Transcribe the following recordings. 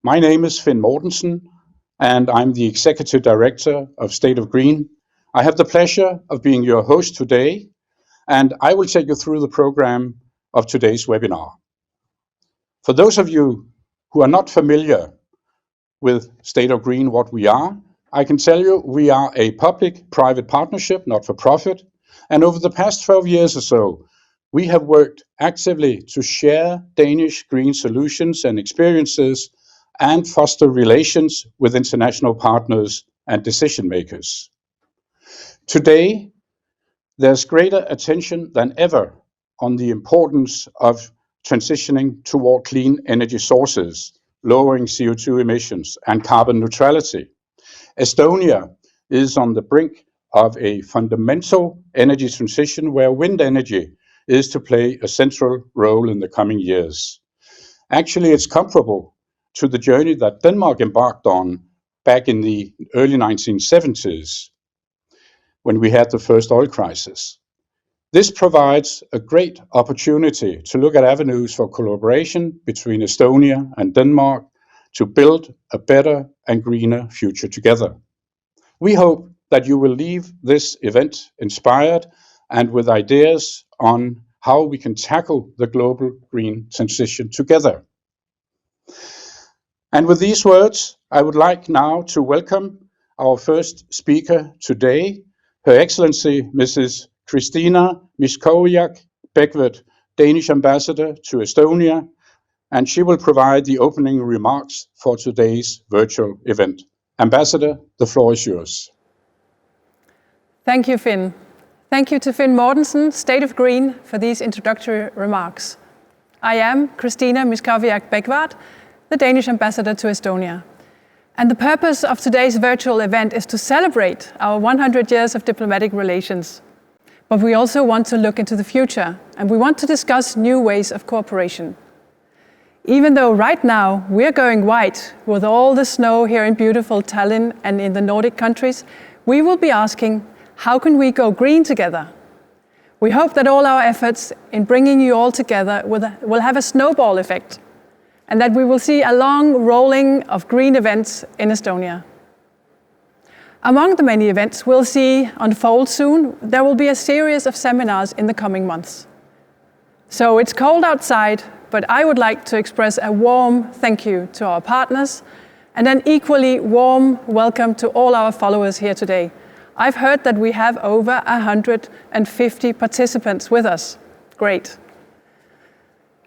My name is Finn Mortensen, and I'm the Executive Director of State of Green. I have the pleasure of being your host today, and I will take you through the program of today's webinar. For those of you who are not familiar with State of Green, what we are, I can tell you we are a public-private partnership, not for profit, and over the past 12 years or so, we have worked actively to share Danish green solutions and experiences and foster relations with international partners and decision makers. Today, there's greater attention than ever on the importance of transitioning toward clean energy sources, lowering CO2 emissions and carbon neutrality. Estonia is on the brink of a fundamental energy transition where wind energy is to play a central role in the coming years. Actually, it's comparable to the journey that Denmark embarked on back in the early 1970s when we had the first oil crisis. This provides a great opportunity to look at avenues for collaboration between Estonia and Denmark to build a better and greener future together. We hope that you will leave this event inspired and with ideas on how we can tackle the global green transition together. And with these words, I would like now to welcome our first speaker today, Her Excellency Mrs. Christina Miskowiak-Beckwood, Danish Ambassador to Estonia, and she will provide the opening remarks for today's virtual event. Ambassador, the floor is yours. Thank you, Finn. Thank you to Finn Mortensen, State of Green, for these introductory remarks. I am Christina Miskowiak-Beckwood, the Danish Ambassador to Estonia. And the purpose of today's virtual event is to celebrate our 100 years of diplomatic relations. But we also want to look into the future, and we want to discuss new ways of cooperation. Even though right now we're going white with all the snow here in beautiful Tallinn and in the Nordic countries, we will be asking, how can we go green together? We hope that all our efforts in bringing you all together will have a snowball effect, and that we will see a long rolling of green events in Estonia. Among the many events we'll see unfold soon, there will be a series of seminars in the coming months. So it's cold outside, but I would like to express a warm thank you to our partners and an equally warm welcome to all our followers here today. I've heard that we have over 150 participants with us. Great.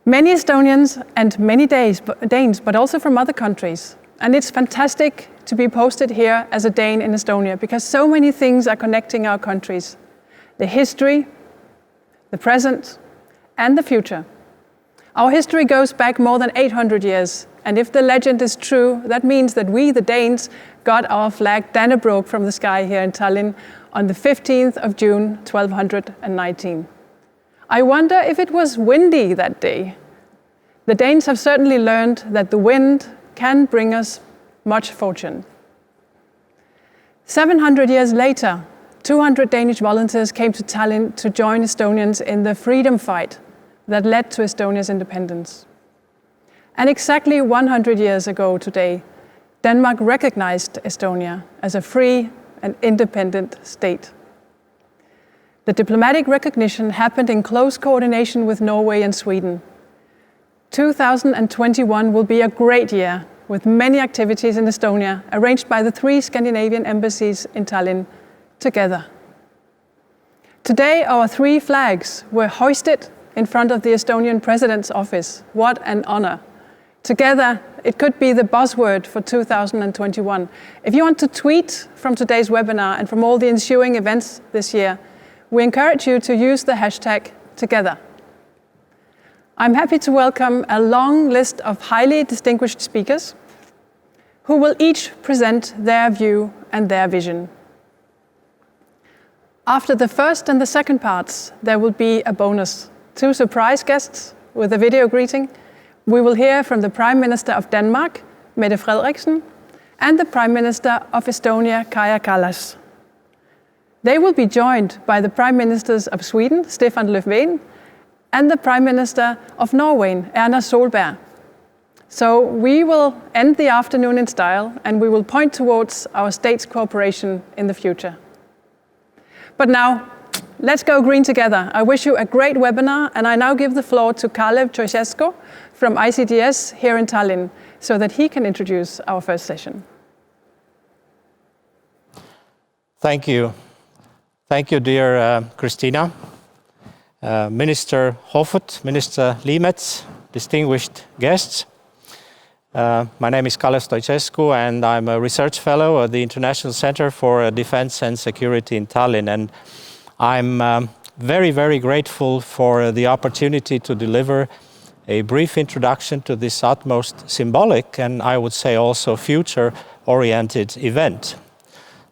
Many Estonians and many Danes, but also from other countries. And it's fantastic to be posted here as a Dane in Estonia because so many things are connecting our countries. The history, the present, and the future. Our history goes back more than 800 years. And if the legend is true, that means that we, the Danes, got our flag Dannebrog from the sky here in Tallinn on the 15th of June, 1219. I wonder if it was windy that day. The Danes have certainly learned that the wind can bring us much fortune. 700 years later, 200 Danish volunteers came to Tallinn to join Estonians in the freedom fight that led to Estonia's independence. And exactly 100 years ago today, Denmark recognized Estonia as a free and independent state. The diplomatic recognition happened in close coordination with Norway and Sweden. 2021 will be a great year with many activities in Estonia arranged by the 3 Scandinavian embassies in Tallinn together. Today, our 3 flags were hoisted in front of the Estonian President's office. What an honor. Together, it could be the buzzword for 2021. If you want to tweet from today's webinar and from all the ensuing events this year, we encourage you to use the hashtag together. I'm happy to welcome a long list of highly distinguished speakers who will each present their view and their vision. After the first and the second parts, there will be a bonus. 2 surprise guests with a video greeting. We will hear from the Prime Minister of Denmark, Mette Frederiksen, and the Prime Minister of Estonia, Kaja Kallas. They will be joined by the Prime Ministers of Sweden, Stefan Löfven, and the Prime Minister of Norway, Erna Solberg. So we will end the afternoon in style, and we will point towards our state's cooperation in the future. But now, let's go green together. I wish you a great webinar, and I now give the floor to Kalev Ceausescu from ICDS here in Tallinn, so that he can introduce our first session. Thank you. Thank you, dear Christina, Minister Hofut, Minister Liimets, distinguished guests. My name is Kalev Ceausescu, and I'm a research fellow at the International Center for Defense and Security in Tallinn. And I'm very, very grateful for the opportunity to deliver a brief introduction to this utmost symbolic and I would say also future-oriented event.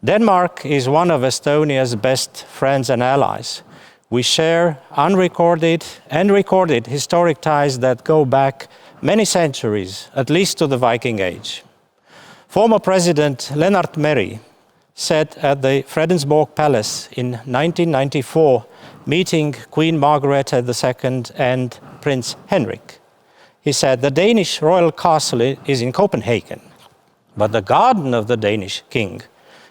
Denmark is one of Estonia's best friends and allies. We share unrecorded and recorded historic ties that go back many centuries, at least to the Viking Age. Former President Lennart Meri said at the Fredensborg Palace in 1994, meeting Queen Margaret II and Prince Henrik. He said, "The Danish royal castle is in Copenhagen, but the garden of the Danish king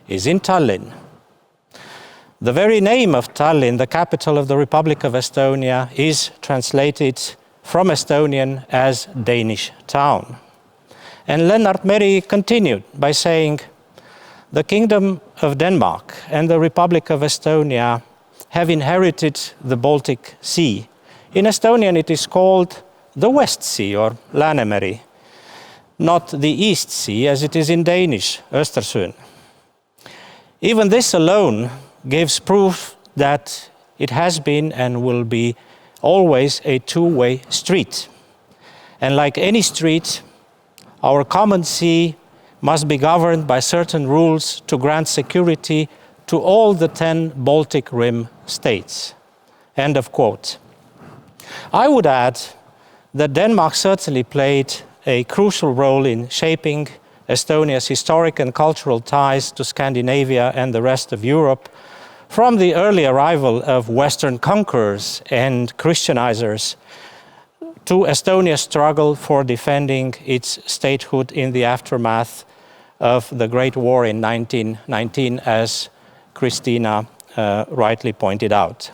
is in Tallinn." The very name of Tallinn, the capital of the Republic of Estonia, is translated from Estonian as Danish town. And Lennart Meri continued by saying, "The Kingdom of Denmark and the Republic of Estonia have inherited the Baltic Sea. In Estonian it is called the West Sea or Läänemeri, not the East Sea as it is in Danish, Östersjön." Even this alone gives proof that it has been and will be always a two-way street. And like any street, our common sea must be governed by certain rules to grant security to all the 10 Baltic Rim states. End of quote. I would add that Denmark certainly played a crucial role in shaping Estonia's historic and cultural ties to Scandinavia and the rest of Europe from the early arrival of Western conquerors and Christianizers to Estonia's struggle for defending its statehood in the aftermath of the Great War in 1919, as Christina rightly pointed out.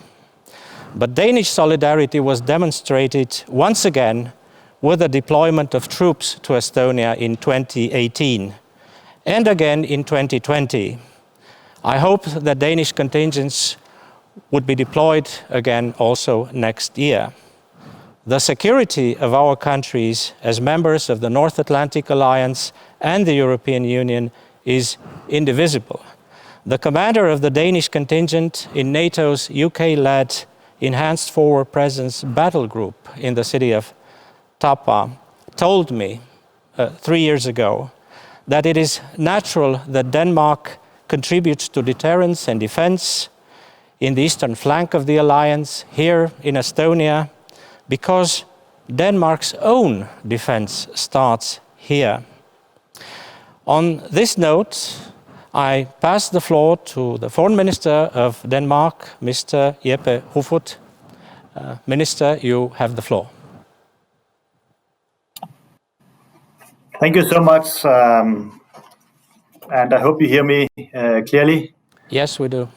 But Danish solidarity was demonstrated once again with the deployment of troops to Estonia in 2018 and again in 2020. I hope that Danish contingents would be deployed again also next year. The security of our countries as members of the North Atlantic Alliance and the European Union is indivisible. The commander of the Danish contingent in NATO's UK-led Enhanced Forward Presence battle group in the city of Tapa told me 3 years ago that it is natural that Denmark contributes to deterrence and defense in the eastern flank of the alliance here in Estonia because Denmark's own defense starts here. On this note, I pass the floor to the Foreign Minister of Denmark, Mr. Jeppe Kofod. Minister, you have the floor. Thank you so much, and I hope you hear me clearly. Yes, we do.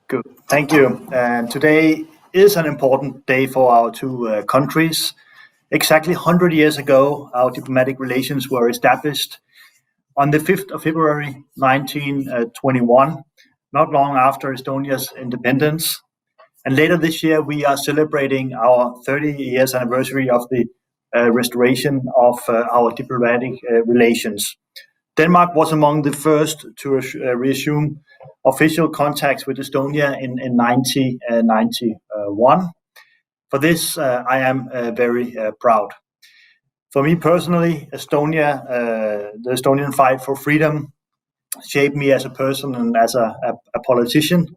Good, thank you. Today is an important day for our two countries. Exactly 100 years ago, our diplomatic relations were established on the 5th of February 1921, not long after Estonia's independence. And later this year, we are celebrating our 30 years anniversary of the restoration of our diplomatic relations. Denmark was among the first to resume official contacts with Estonia in 1991. For this, I am very proud. For me personally, Estonia, the Estonian fight for freedom shaped me as a person and as a politician.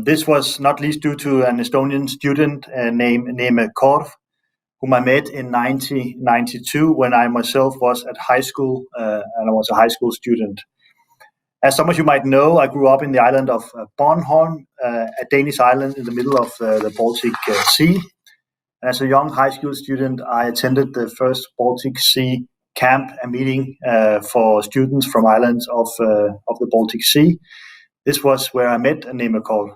This was not least due to an Estonian student named Korv, whom I met in 1992 when I myself was at high school and I was a high school student. As some of you might know, I grew up in the island of Bornholm, a Danish island in the middle of the Baltic Sea. And as a young high school student, I attended the first Baltic Sea Camp, a meeting for students from islands of the Baltic Sea. This was where I met Nemekov.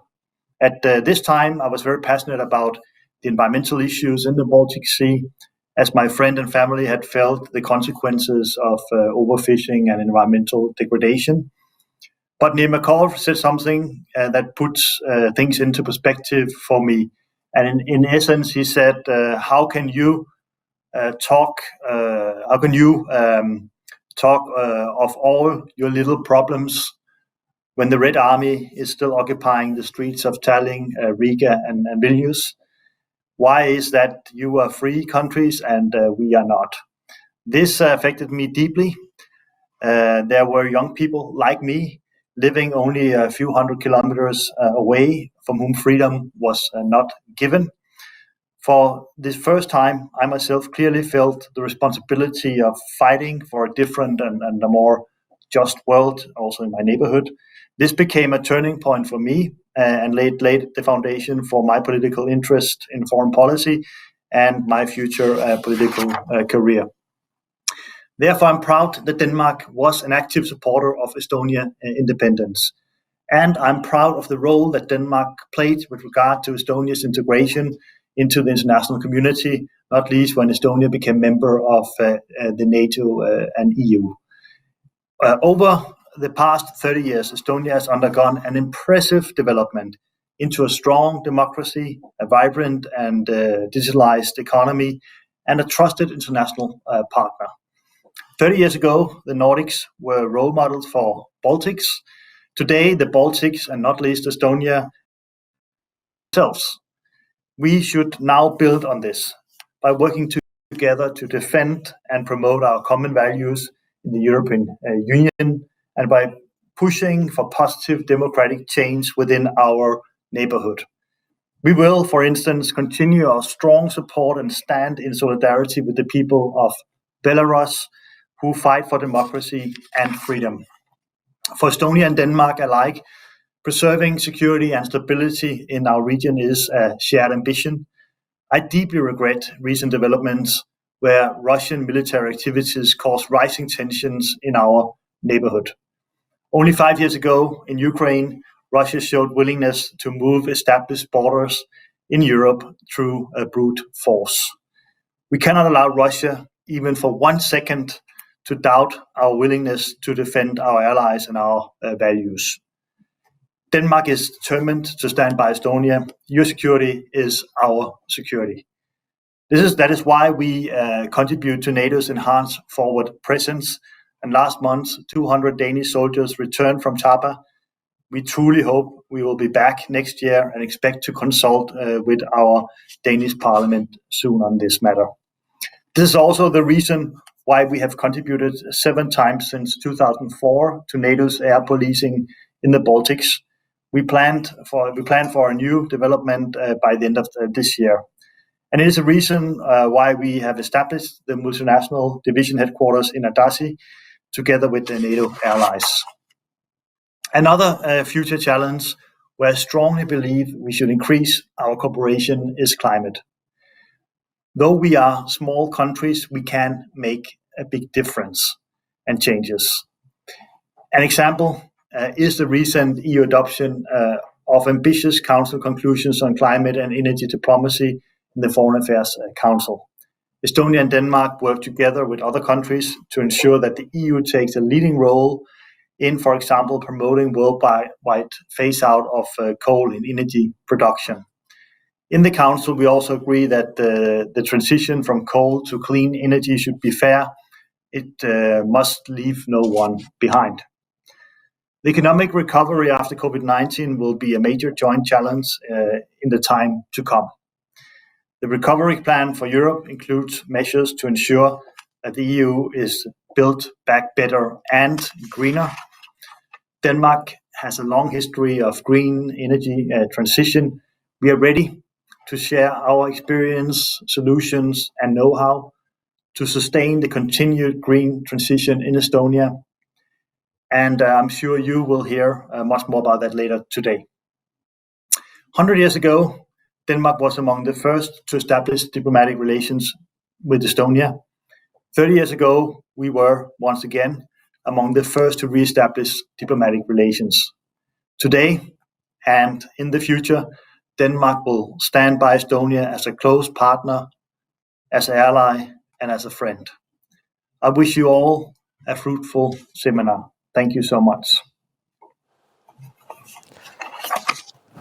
At this time, I was very passionate about the environmental issues in the Baltic Sea, as my friend and family had felt the consequences of overfishing and environmental degradation. But Nemekov said something that puts things into perspective for me. And in essence, he said, "How can you talk? How can you talk of all your little problems when the Red Army is still occupying the streets of Tallinn, Riga, and Vilnius? Why is that you are free countries and we are not?" This affected me deeply. There were young people like me living only a few hundred kilometers away, from whom freedom was not given. For this first time, I myself clearly felt the responsibility of fighting for a different and a more just world, also in my neighborhood. This became a turning point for me and laid the foundation for my political interest in foreign policy and my future political career. Therefore, I'm proud that Denmark was an active supporter of Estonian independence. And I'm proud of the role that Denmark played with regard to Estonia's integration into the international community, not least when Estonia became member of the NATO and EU. Over the past 30 years, Estonia has undergone an impressive development into a strong democracy, a vibrant and digitalized economy, and a trusted international partner. 30 years ago, the Nordics were role models for Baltics. Today, the Baltics, and not least Estonia, themselves. We should now build on this by working together to defend and promote our common values in the European Union, and by pushing for positive democratic change within our neighborhood. We will, for instance, continue our strong support and stand in solidarity with the people of Belarus who fight for democracy and freedom. For Estonia and Denmark alike, preserving security and stability in our region is a shared ambition. I deeply regret recent developments where Russian military activities caused rising tensions in our neighborhood. Only 5 years ago, in Ukraine, Russia showed willingness to move established borders in Europe through brute force. We cannot allow Russia, even for 1 second, to doubt our willingness to defend our allies and our values. Denmark is determined to stand by Estonia. Your security is our security. That is why we contribute to NATO's enhanced forward presence. And last month, 200 Danish soldiers returned from Tapa. We truly hope we will be back next year and expect to consult with our Danish parliament soon on this matter. This is also the reason why we have contributed 7 times since 2004 to NATO's air policing in the Baltics. We plan for a new development by the end of this year. And it is a reason why we have established the multinational division headquarters in Adasi together with the NATO allies. Another future challenge where I strongly believe we should increase our cooperation is climate. Though we are small countries, we can make a big difference and changes. An example is the recent EU adoption of ambitious Council conclusions on climate and energy diplomacy in the Foreign Affairs Council. Estonia and Denmark work together with other countries to ensure that the EU takes a leading role in, for example, promoting worldwide phase-out of coal in energy production. In the Council, we also agree that the transition from coal to clean energy should be fair. It must leave no one behind. The economic recovery after COVID-19 will be a major joint challenge in the time to come. The recovery plan for Europe includes measures to ensure that the EU is built back better and greener. Denmark has a long history of green energy transition. We are ready to share our experience, solutions, and know-how to sustain the continued green transition in Estonia. and I'm sure you will hear much more about that later today. 100 years ago, Denmark was among the first to establish diplomatic relations with Estonia. 30 years ago, we were, once again, among the first to re-establish diplomatic relations. Today, and in the future, Denmark will stand by Estonia as a close partner, as an ally, and as a friend. I wish you all a fruitful seminar. Thank you so much.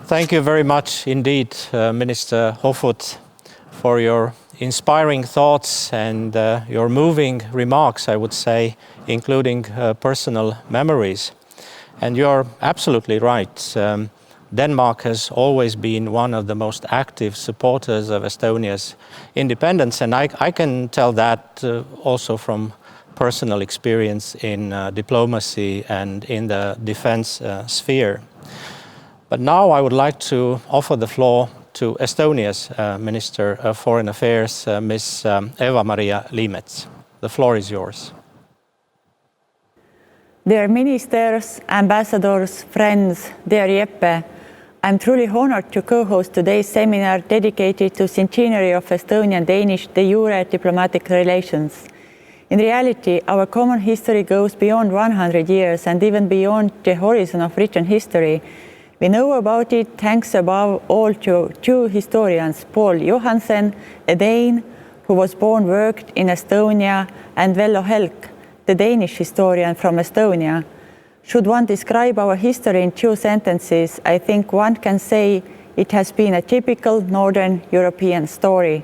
Thank you very much indeed, Minister Hofut, for your inspiring thoughts and your moving remarks, I would say, including personal memories. And you're absolutely right. Denmark has always been one of the most active supporters of Estonia's independence, and I can tell that also from personal experience in diplomacy and in the defense sphere. But now I would like to offer the floor to Estonia's Minister of Foreign Affairs, Ms. Eva-Maria Liimets. The floor is yours. Dear ministers, ambassadors, friends, dear Jeppe, I'm truly honored to co-host today's seminar dedicated to centenary of Estonian-Danish de jure diplomatic relations. In reality, our common history goes beyond 100 years and even beyond the horizon of written history. We know about it thanks above all to two historians, Paul Johansen, a Dane who was born, worked in Estonia, and Vello Helk, the Danish historian from Estonia. Should one describe our history in two sentences, I think one can say it has been a typical Northern European story,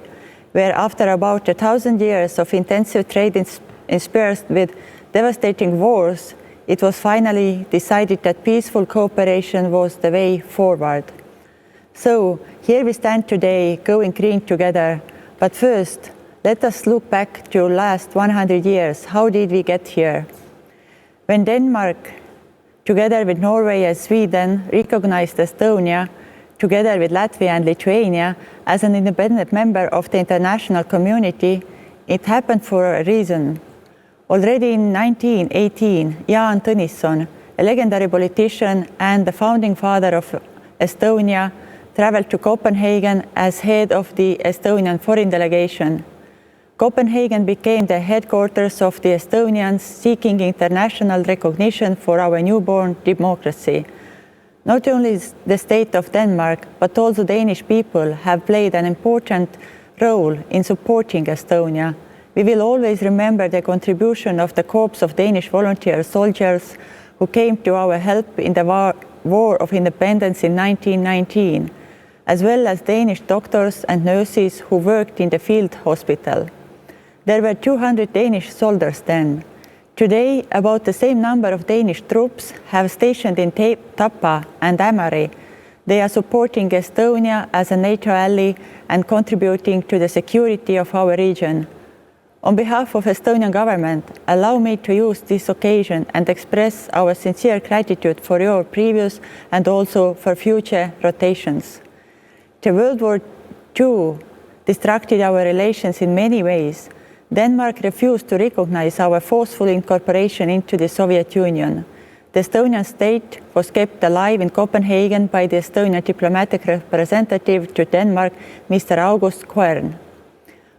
where after about 1,000 years of intensive trade interspersed with devastating wars, it was finally decided that peaceful cooperation was the way forward. So here we stand today, going green together. But first, let us look back to last 100 years. How did we get here? When Denmark, together with Norway and Sweden, recognized Estonia, together with Latvia and Lithuania, as an independent member of the international community, it happened for a reason. Already in 1918, Jaan Tõnisson, a legendary politician and the founding father of Estonia, traveled to Copenhagen as head of the Estonian foreign delegation. Copenhagen became the headquarters of the Estonians seeking international recognition for our newborn democracy. Not only the state of Denmark, but also Danish people have played an important role in supporting Estonia. We will always remember the contribution of the Corps of Danish volunteer soldiers who came to our help in the War of Independence in 1919, as well as Danish doctors and nurses who worked in the field hospital. There were 200 Danish soldiers then. Today, about the same number of Danish troops have stationed in Tapa and Ämari. They are supporting Estonia as a NATO ally and contributing to the security of our region. On behalf of Estonian government, allow me to use this occasion and express our sincere gratitude for your previous and also for future rotations. The World War II distracted our relations in many ways. Denmark refused to recognize our forceful incorporation into the Soviet Union. The Estonian state was kept alive in Copenhagen by the Estonian diplomatic representative to Denmark, Mr. August Kværn,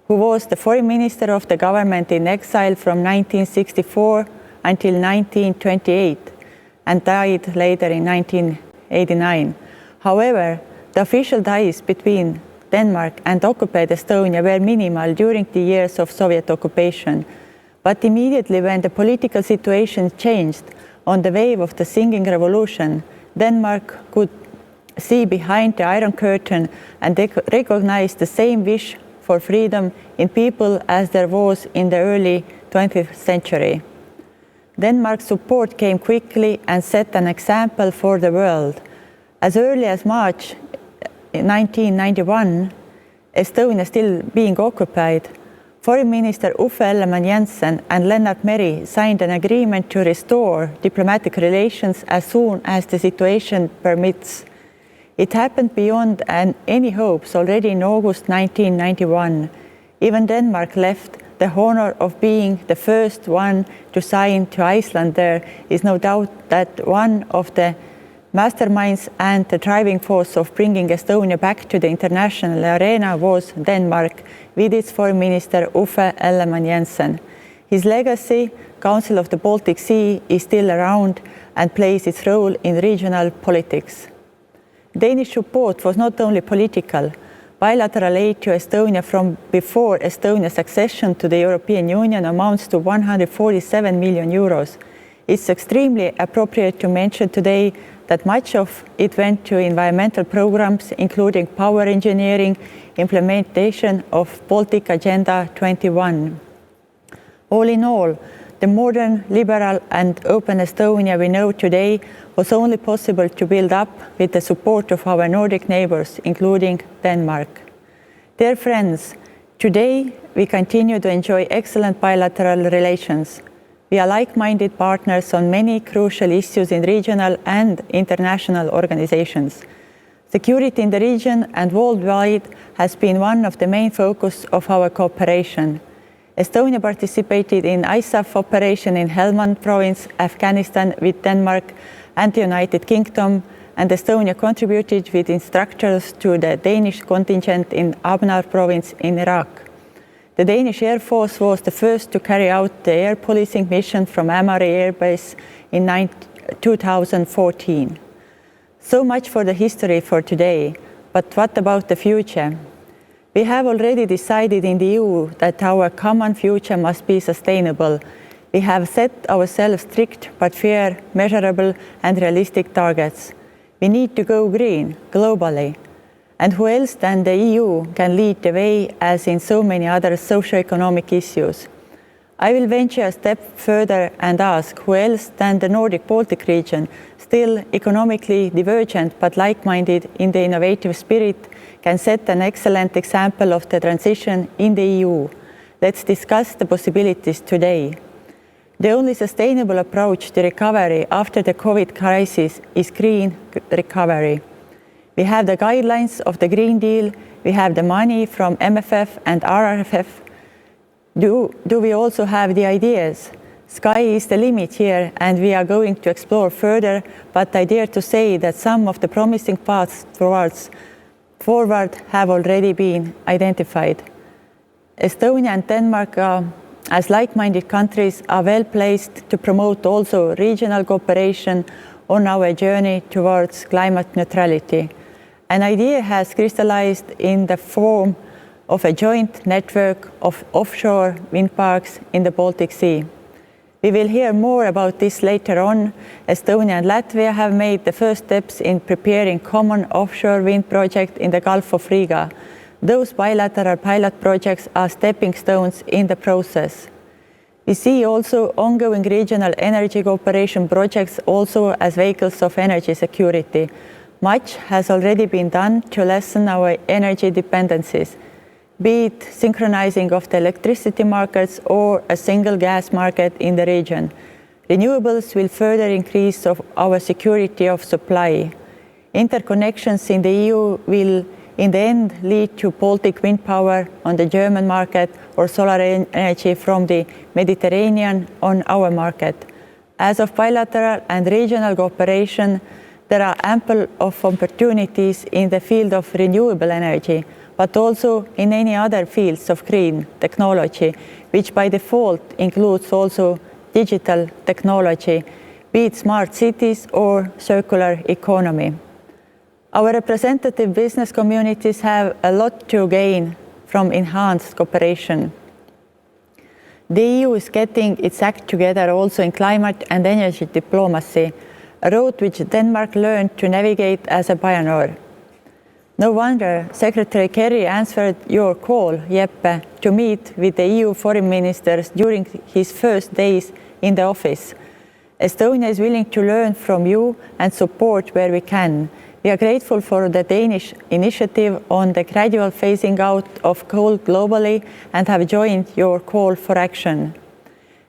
who was the foreign minister of the government in exile from 1964 until 1928 and died later in 1989. However, the official ties between Denmark and occupied Estonia were minimal during the years of Soviet occupation. But immediately when the political situation changed on the wave of the Singing Revolution, Denmark could see behind the Iron Curtain and recognize the same wish for freedom in people as there was in the early 20th century. Denmark's support came quickly and set an example for the world. As early as March 1991, Estonia still being occupied, Foreign Minister Uffe Ellemann-Jensen and Lennart Meri signed an agreement to restore diplomatic relations as soon as the situation permits. It happened beyond any hopes already in August 1991. Even Denmark left the honor of being the first one to sign to Iceland, there is no doubt that one of the masterminds and the driving force of bringing Estonia back to the international arena was Denmark, with its Foreign Minister Uffe Ellemann-Jensen. His legacy, Council of the Baltic Sea, is still around and plays its role in regional politics. Danish support was not only political. Bilateral aid to Estonia from before Estonia's accession to the European Union amounts to 147 million euros. It's extremely appropriate to mention today that much of it went to environmental programs, including power engineering, implementation of Baltic Agenda 21. All in all, the modern, liberal and open Estonia we know today was only possible to build up with the support of our Nordic neighbors, including Denmark. Dear friends, today we continue to enjoy excellent bilateral relations. We are like-minded partners on many crucial issues in regional and international organizations. Security in the region and worldwide has been one of the main focus of our cooperation. Estonia participated in ISAF operation in Helmand province, Afghanistan with Denmark and the United Kingdom, and Estonia contributed with instructors to the Danish contingent in Abnar province in Iraq. The Danish Air Force was the first to carry out the air policing mission from Amari Air Base in 2014. So much for the history for today, but what about the future? We have already decided in the EU that our common future must be sustainable. We have set ourselves strict but fair, measurable and realistic targets. We need to go green globally. And who else than the EU can lead the way, as in so many other socio-economic issues? I will venture a step further and ask who else than the Nordic-Baltic region, still economically divergent but like-minded in the innovative spirit, can set an excellent example of the transition in the EU. Let's discuss the possibilities today. The only sustainable approach to recovery after the COVID crisis is green recovery. We have the guidelines of the Green Deal, we have the money from MFF and RRF. Do we also have the ideas? Sky is the limit here, and we are going to explore further, but I dare to say that some of the promising paths forward have already been identified. Estonia and Denmark, as like-minded countries, are well placed to promote also regional cooperation on our journey towards climate neutrality. An idea has crystallized in the form of a joint network of offshore wind parks in the Baltic Sea. We will hear more about this later on. Estonia and Latvia have made the first steps in preparing common offshore wind project in the Gulf of Riga. Those bilateral pilot projects are stepping stones in the process. We see also ongoing regional energy cooperation projects also as vehicles of energy security. Much has already been done to lessen our energy dependencies, be it synchronizing of the electricity markets or a single gas market in the region. Renewables will further increase our security of supply. Interconnections in the EU will in the end lead to Baltic wind power on the German market or solar energy from the Mediterranean on our market. As of bilateral and regional cooperation, there are ample of opportunities in the field of renewable energy, but also in any other fields of green technology, which by default includes also digital technology, be it smart cities or circular economy. Our representative business communities have a lot to gain from enhanced cooperation. The EU is getting its act together also in climate and energy diplomacy, a road which Denmark learned to navigate as a pioneer. No wonder Secretary Kerry answered your call, Jeppe, to meet with the EU foreign ministers during his first days in the office. Estonia is willing to learn from you and support where we can. We are grateful for the Danish initiative on the gradual phasing out of coal globally and have joined your call for action.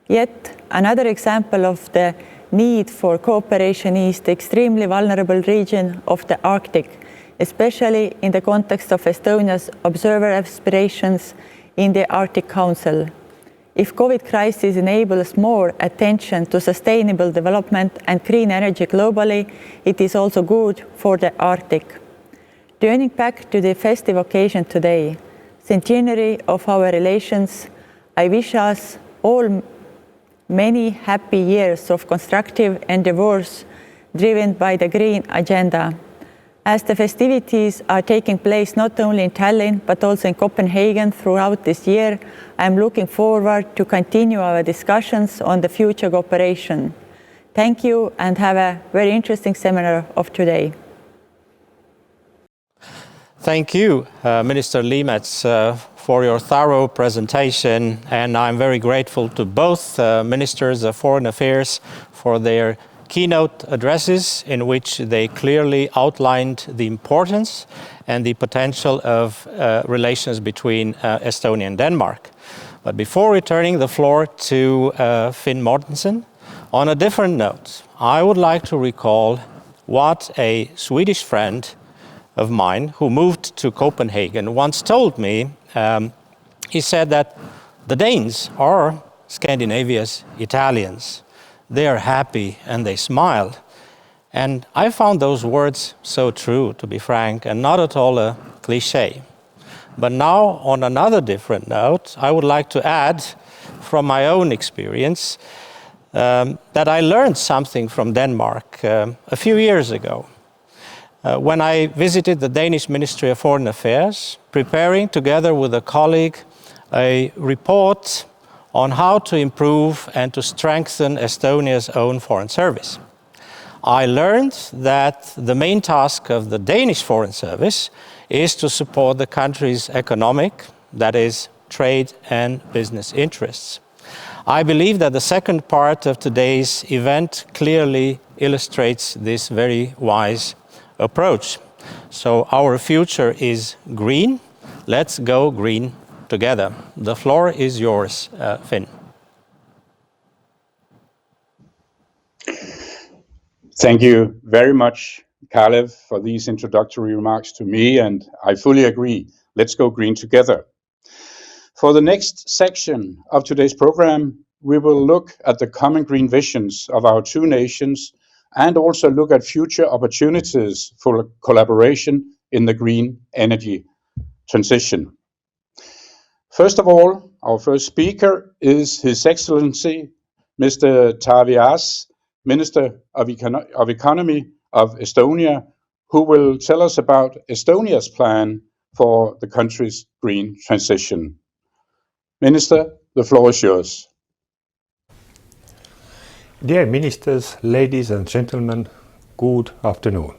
Yet another example of the need for cooperation is the extremely vulnerable region of the Arctic, especially in the context of Estonia's observer aspirations in the Arctic Council. If COVID crisis enables more attention to sustainable development and green energy globally, it is also good for the Arctic. Turning back to the festive occasion today, centenary of our relations, I wish us all many happy years of constructive endeavors driven by the green agenda. As the festivities are taking place not only in Tallinn but also in Copenhagen throughout this year, I am looking forward to continue our discussions on the future cooperation. Thank you and have a very interesting seminar of today. Thank you, Minister Liimets, for your thorough presentation, and I'm very grateful to both Ministers of Foreign Affairs for their keynote addresses in which they clearly outlined the importance and the potential of relations between Estonia and Denmark. But before returning the floor to Finn Mortensen, on a different note, I would like to recall what a Swedish friend of mine who moved to Copenhagen once told me. He said that the Danes are Scandinavia's Italians. They are happy and they smile. And I found those words so true, to be frank, and not at all a cliche. But now, on another different note, I would like to add from my own experience that I learned something from Denmark a few years ago. When I visited the Danish Ministry of Foreign Affairs, preparing together with a colleague a report on how to improve and to strengthen Estonia's own foreign service. I learned that the main task of the Danish Foreign Service is to support the country's economic, that is, trade and business interests. I believe that the second part of today's event clearly illustrates this very wise approach. So our future is green. Let's go green together. The floor is yours, Finn. Thank you very much, Kalev, for these introductory remarks to me, and I fully agree. Let's go green together. For the next section of today's program, we will look at the common green visions of our two nations and also look at future opportunities for collaboration in the green energy transition. First of all, our first speaker is His Excellency, Mr. Taavi Aas, Minister of Economy of Estonia, who will tell us about Estonia's plan for the country's green transition. Minister, the floor is yours. Dear Ministers, ladies and gentlemen, good afternoon.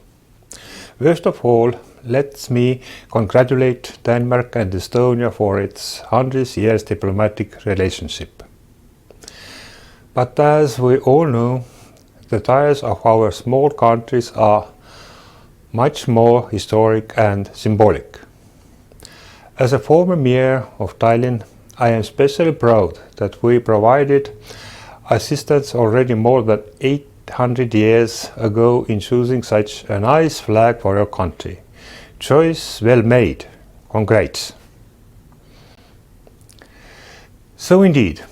First of all, let me congratulate Denmark and Estonia for its 100 years diplomatic relationship. But as we all know, the ties of our small countries are much more historic and symbolic. As a former mayor of Tallinn, I am especially proud that we provided assistance already more than 800 years ago in choosing such a nice flag for your country. Choice well made. Congrats. So indeed,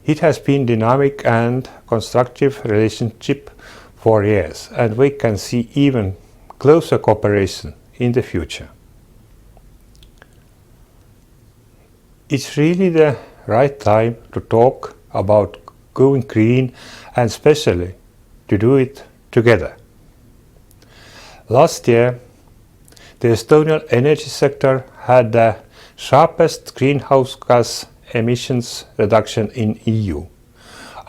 it has been dynamic and constructive relationship for years, and we can see even closer cooperation in the future. It's really the right time to talk about going green and especially to do it together. Last year, the Estonian energy sector had the sharpest greenhouse gas emissions reduction in EU.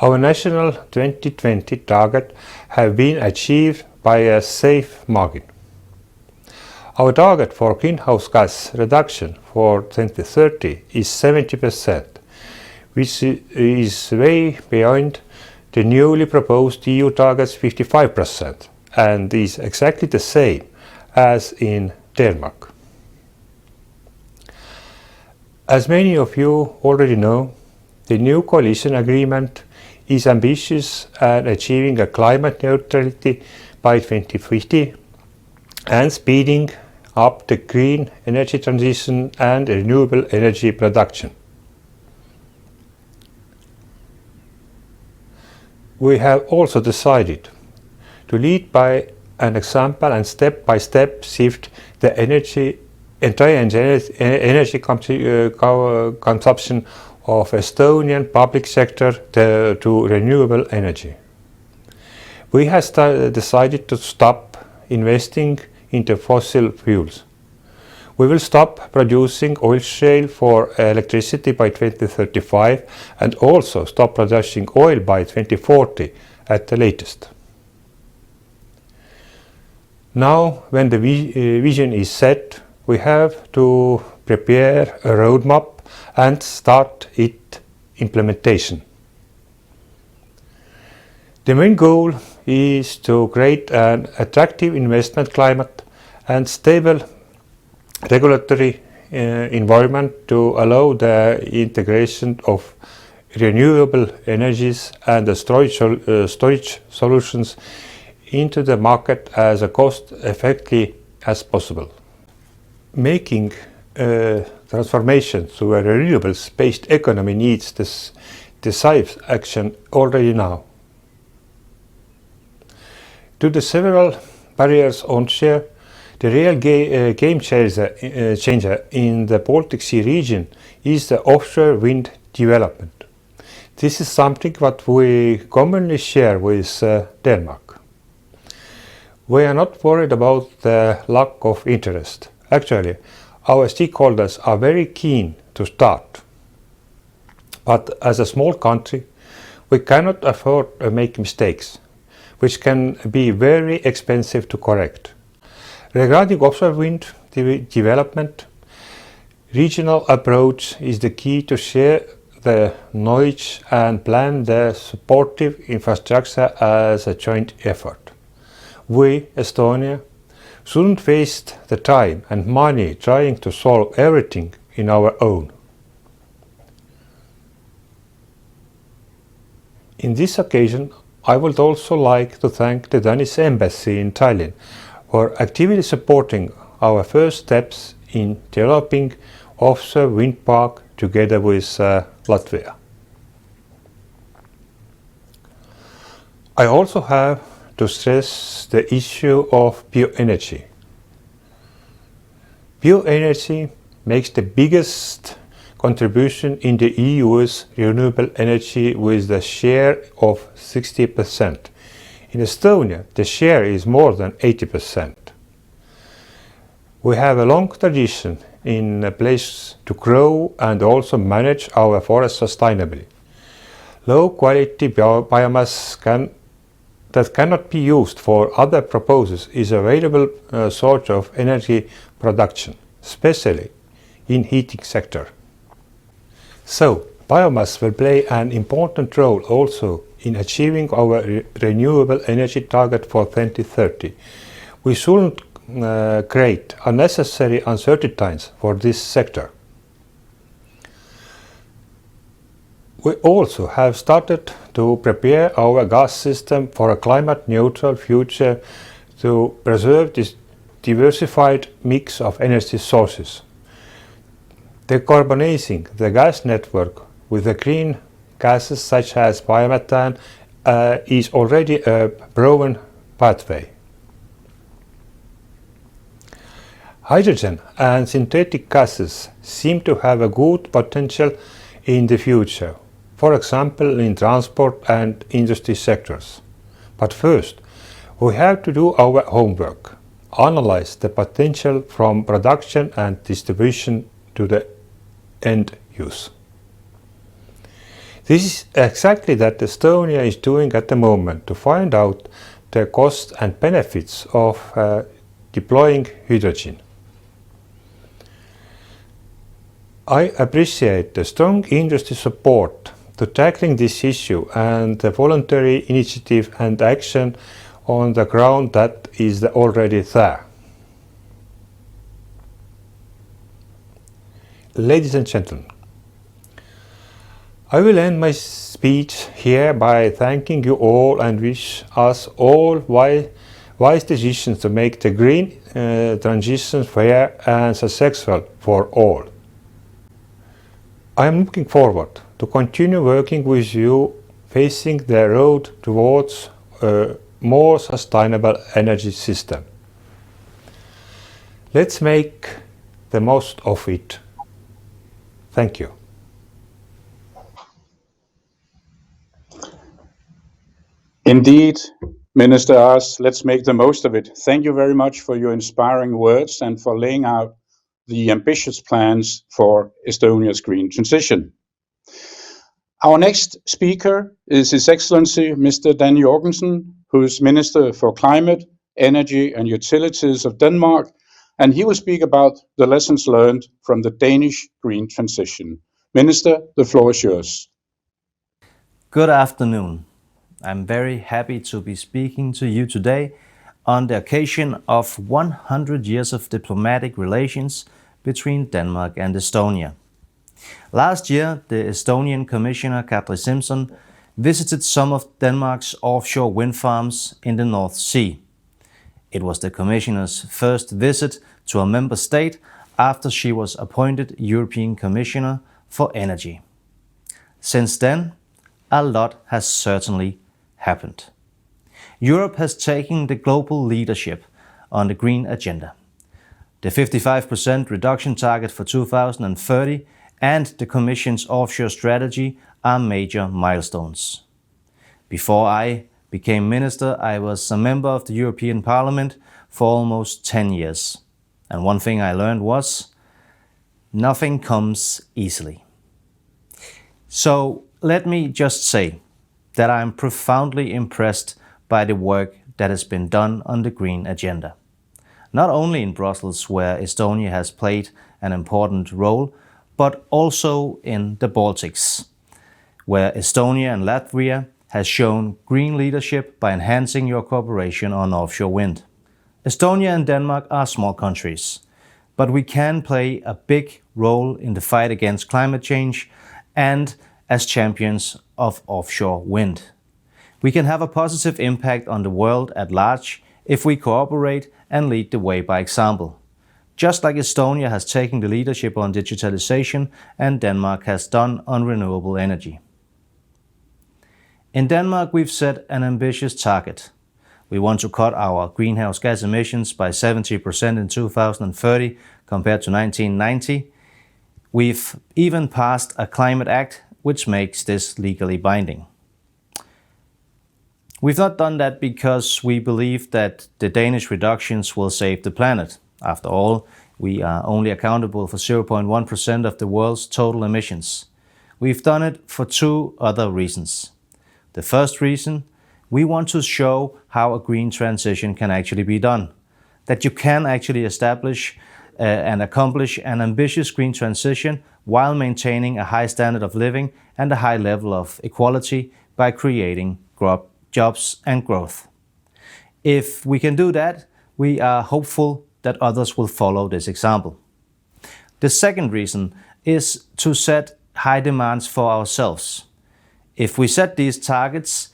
Our national 2020 target have been achieved by a safe margin. Our target for greenhouse gas reduction for 2030 is 70%, which is way beyond the newly proposed EU target's 55%, and is exactly the same as in Denmark. As many of you already know, the new coalition agreement is ambitious at achieving a climate neutrality by 2050 and speeding up the green energy transition and renewable energy production. We have also decided to lead by an example and step by step shift the entire energy consumption of Estonian public sector to renewable energy. We have decided to stop investing into fossil fuels. We will stop producing oil shale for electricity by 2035 and also stop producing oil by 2040 at the latest. Now, when the vision is set, we have to prepare a roadmap and start its implementation. The main goal is to create an attractive investment climate and stable regulatory environment to allow the integration of renewable energies and the storage solutions into the market as cost-effectively as possible. Making a transformation to a renewables-based economy needs this decisive action already now. To the several barriers onshore, the real game changer in the Baltic Sea region is the offshore wind development. This is something that we commonly share with Denmark. We are not worried about the lack of interest. Actually, our stakeholders are very keen to start. But as a small country, we cannot afford to make mistakes, which can be very expensive to correct. Regarding offshore wind development, regional approach is the key to share the knowledge and plan the supportive infrastructure as a joint effort. We, Estonia, shouldn't waste the time and money trying to solve everything in our own. In this occasion, I would also like to thank the Danish Embassy in Tallinn for actively supporting our first steps in developing offshore wind park together with Latvia. I also have to stress the issue of bioenergy. Bioenergy makes the biggest contribution in the EU's renewable energy with the share of 60%. In Estonia, the share is more than 80%. We have a long tradition in a place to grow and also manage our forests sustainably. Low quality biomass that cannot be used for other purposes is a valuable source of energy production, especially in heating sector. So, biomass will play an important role also in achieving our renewable energy target for 2030. We shouldn't create unnecessary uncertainties for this sector. We also have started to prepare our gas system for a climate-neutral future to preserve this diversified mix of energy sources. Decarbonizing the gas network with the green gases such as biomethane is already a proven pathway. Hydrogen and synthetic gases seem to have a good potential in the future, for example in transport and industry sectors. But first, we have to do our homework, analyze the potential from production and distribution to the end use. This is exactly that Estonia is doing at the moment to find out the costs and benefits of deploying hydrogen. I appreciate the strong industry support to tackling this issue and the voluntary initiative and action on the ground that is already there. Ladies and gentlemen, I will end my speech here by thanking you all and wish us all wise decisions to make the green transition fair and successful for all. I am looking forward to continue working with you facing the road towards a more sustainable energy system. Let's make the most of it. Thank you. Indeed, Minister Ars, let's make the most of it. Thank you very much for your inspiring words and for laying out the ambitious plans for Estonia's green transition. Our next speaker is His Excellency Mr. Dan Jorgensen, who is Minister for Climate, Energy and Utilities of Denmark, and he will speak about the lessons learned from the Danish green transition. Minister, the floor is yours. Good afternoon. I'm very happy to be speaking to you today on the occasion of 100 years of diplomatic relations between Denmark and Estonia. Last year, the Estonian Commissioner Kadri Simson visited some of Denmark's offshore wind farms in the North Sea. It was the Commissioner's first visit to a member state after she was appointed European Commissioner for Energy. Since then, a lot has certainly happened. Europe has taken the global leadership on the green agenda. The 55% reduction target for 2030 and the Commission's offshore strategy are major milestones. Before I became minister, I was a member of the European Parliament for almost 10 years. And one thing I learned was, nothing comes easily. So let me just say that I am profoundly impressed by the work that has been done on the green agenda. Not only in Brussels, where Estonia has played an important role, but also in the Baltics, where Estonia and Latvia has shown green leadership by enhancing your cooperation on offshore wind. Estonia and Denmark are small countries, but we can play a big role in the fight against climate change and as champions of offshore wind. We can have a positive impact on the world at large if we cooperate and lead the way by example, just like Estonia has taken the leadership on digitalization and Denmark has done on renewable energy. In Denmark, we've set an ambitious target. We want to cut our greenhouse gas emissions by 70% in 2030 compared to 1990. We've even passed a climate act which makes this legally binding. We've not done that because we believe that the Danish reductions will save the planet. After all, we are only accountable for 0.1% of the world's total emissions. We've done it for two other reasons. The first reason, we want to show how a green transition can actually be done. That you can actually establish and accomplish an ambitious green transition while maintaining a high standard of living and a high level of equality by creating jobs and growth. If we can do that, we are hopeful that others will follow this example. The second reason is to set high demands for ourselves. If we set these targets,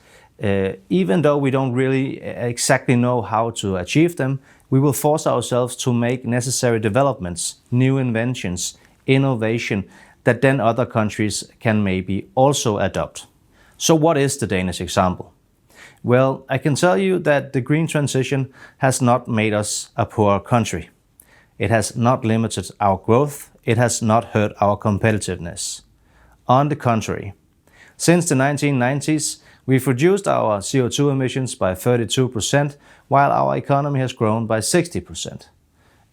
even though we don't really exactly know how to achieve them, we will force ourselves to make necessary developments, new inventions, innovation that then other countries can maybe also adopt. So what is the Danish example? Well, I can tell you that the green transition has not made us a poor country. It has not limited our growth. It has not hurt our competitiveness. On the contrary, since the 1990s, we've reduced our CO2 emissions by 32%, while our economy has grown by 60%.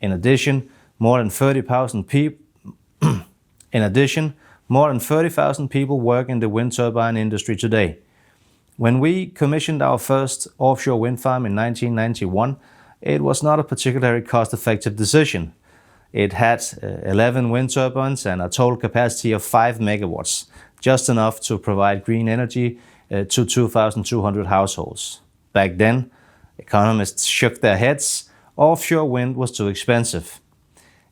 In addition, more than 30,000 people work in the wind turbine industry today. When we commissioned our first offshore wind farm in 1991, it was not a particularly cost-effective decision. It had 11 wind turbines and a total capacity of 5 megawatts, just enough to provide green energy to 2,200 households. Back then, economists shook their heads. Offshore wind was too expensive.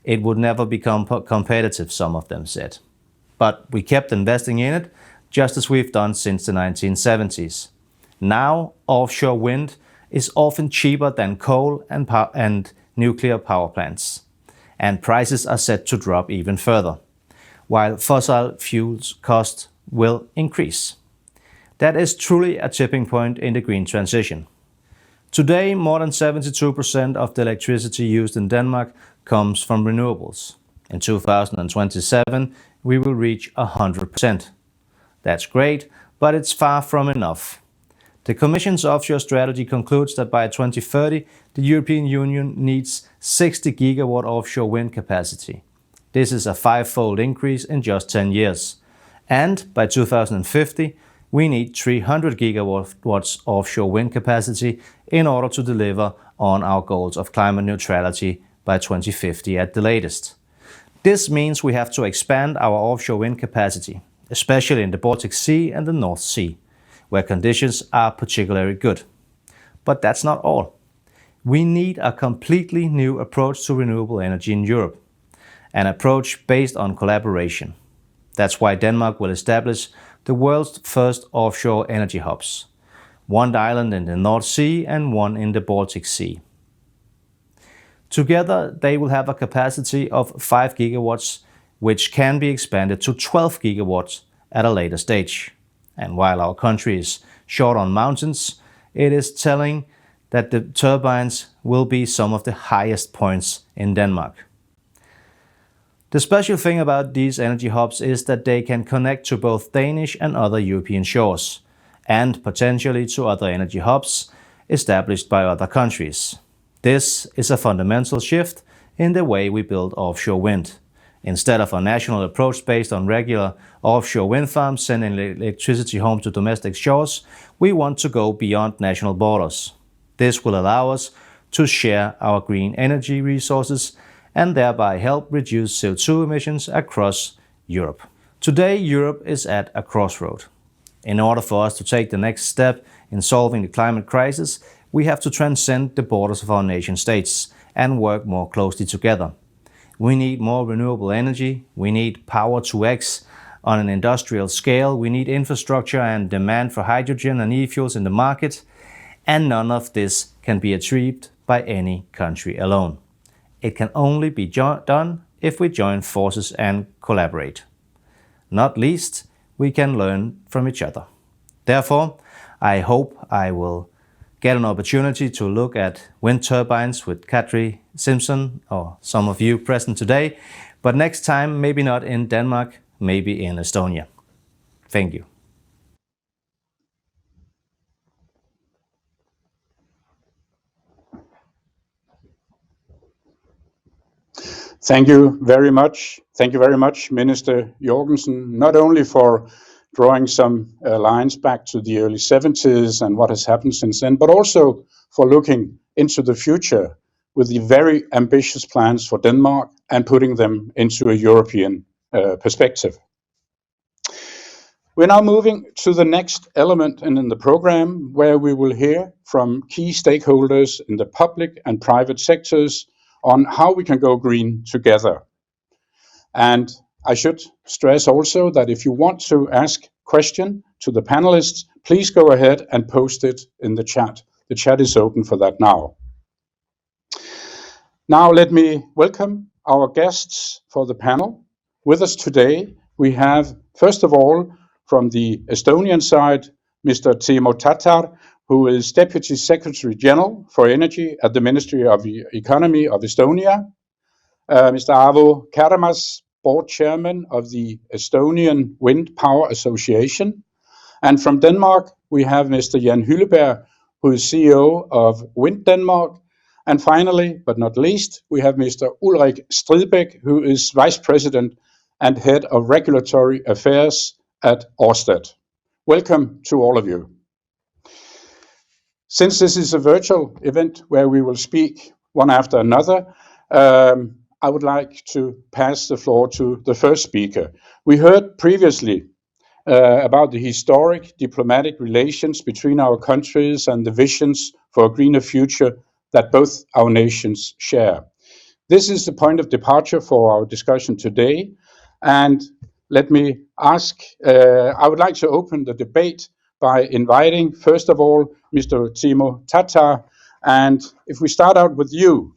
It would never become competitive, some of them said. But we kept investing in it, just as we've done since the 1970s. Now, offshore wind is often cheaper than coal and nuclear power plants, and prices are set to drop even further, while fossil fuels costs will increase. That is truly a tipping point in the green transition. Today, more than 72% of the electricity used in Denmark comes from renewables. In 2027, we will reach 100%. That's great, but it's far from enough. The Commission's offshore strategy concludes that by 2030, the European Union needs 60 gigawatt offshore wind capacity. This is a five-fold increase in just 10 years. And by 2050, we need 300 gigawatts offshore wind capacity in order to deliver on our goals of climate neutrality by 2050 at the latest. This means we have to expand our offshore wind capacity, especially in the Baltic Sea and the North Sea, where conditions are particularly good. But that's not all. We need a completely new approach to renewable energy in Europe, an approach based on collaboration. That's why Denmark will establish the world's first offshore energy hubs, one island in the North Sea and one in the Baltic Sea. Together, they will have a capacity of 5 gigawatts, which can be expanded to 12 gigawatts at a later stage. And while our country is short on mountains, it is telling that the turbines will be some of the highest points in Denmark. The special thing about these energy hubs is that they can connect to both Danish and other European shores, and potentially to other energy hubs established by other countries. This is a fundamental shift in the way we build offshore wind. Instead of a national approach based on regular offshore wind farms sending electricity home to domestic shores, we want to go beyond national borders. This will allow us to share our green energy resources and thereby help reduce CO2 emissions across Europe. Today, Europe is at a crossroad. In order for us to take the next step in solving the climate crisis, we have to transcend the borders of our nation states and work more closely together. We need more renewable energy, we need power to X on an industrial scale, we need infrastructure and demand for hydrogen and e-fuels in the market, and none of this can be achieved by any country alone. It can only be done if we join forces and collaborate. Not least, we can learn from each other. Therefore, I hope I will get an opportunity to look at wind turbines with Kadri Simpson or some of you present today, but next time maybe not in Denmark, maybe in Estonia. Thank you. Thank you very much. Thank you very much, Minister Jorgensen, not only for drawing some lines back to the early 70s and what has happened since then, but also for looking into the future with the very ambitious plans for Denmark and putting them into a European perspective. We're now moving to the next element in the program, where we will hear from key stakeholders in the public and private sectors on how we can go green together. And I should stress also that if you want to ask a question to the panelists, please go ahead and post it in the chat. The chat is open for that now. Now let me welcome our guests for the panel. With us today, we have, first of all, from the Estonian side, Mr. Timo Tatar, who is Deputy Secretary General for Energy at the Ministry of Economy of Estonia, Mr. Aavo Kärmas, Board Chairman of the Estonian Wind Power Association, and from Denmark we have Mr. Jan Hylleberg, who is CEO of Wind Denmark, and finally, but not least, we have Mr. Ulrik Stridbæk, who is Vice President and Head of Regulatory Affairs at Ørsted. Welcome to all of you. Since this is a virtual event where we will speak one after another, I would like to pass the floor to the first speaker. We heard previously about the historic diplomatic relations between our countries and the visions for a greener future that both our nations share. This is the point of departure for our discussion today, and let me ask, I would like to open the debate by inviting, first of all, Mr. Timo Tatar. And if we start out with you,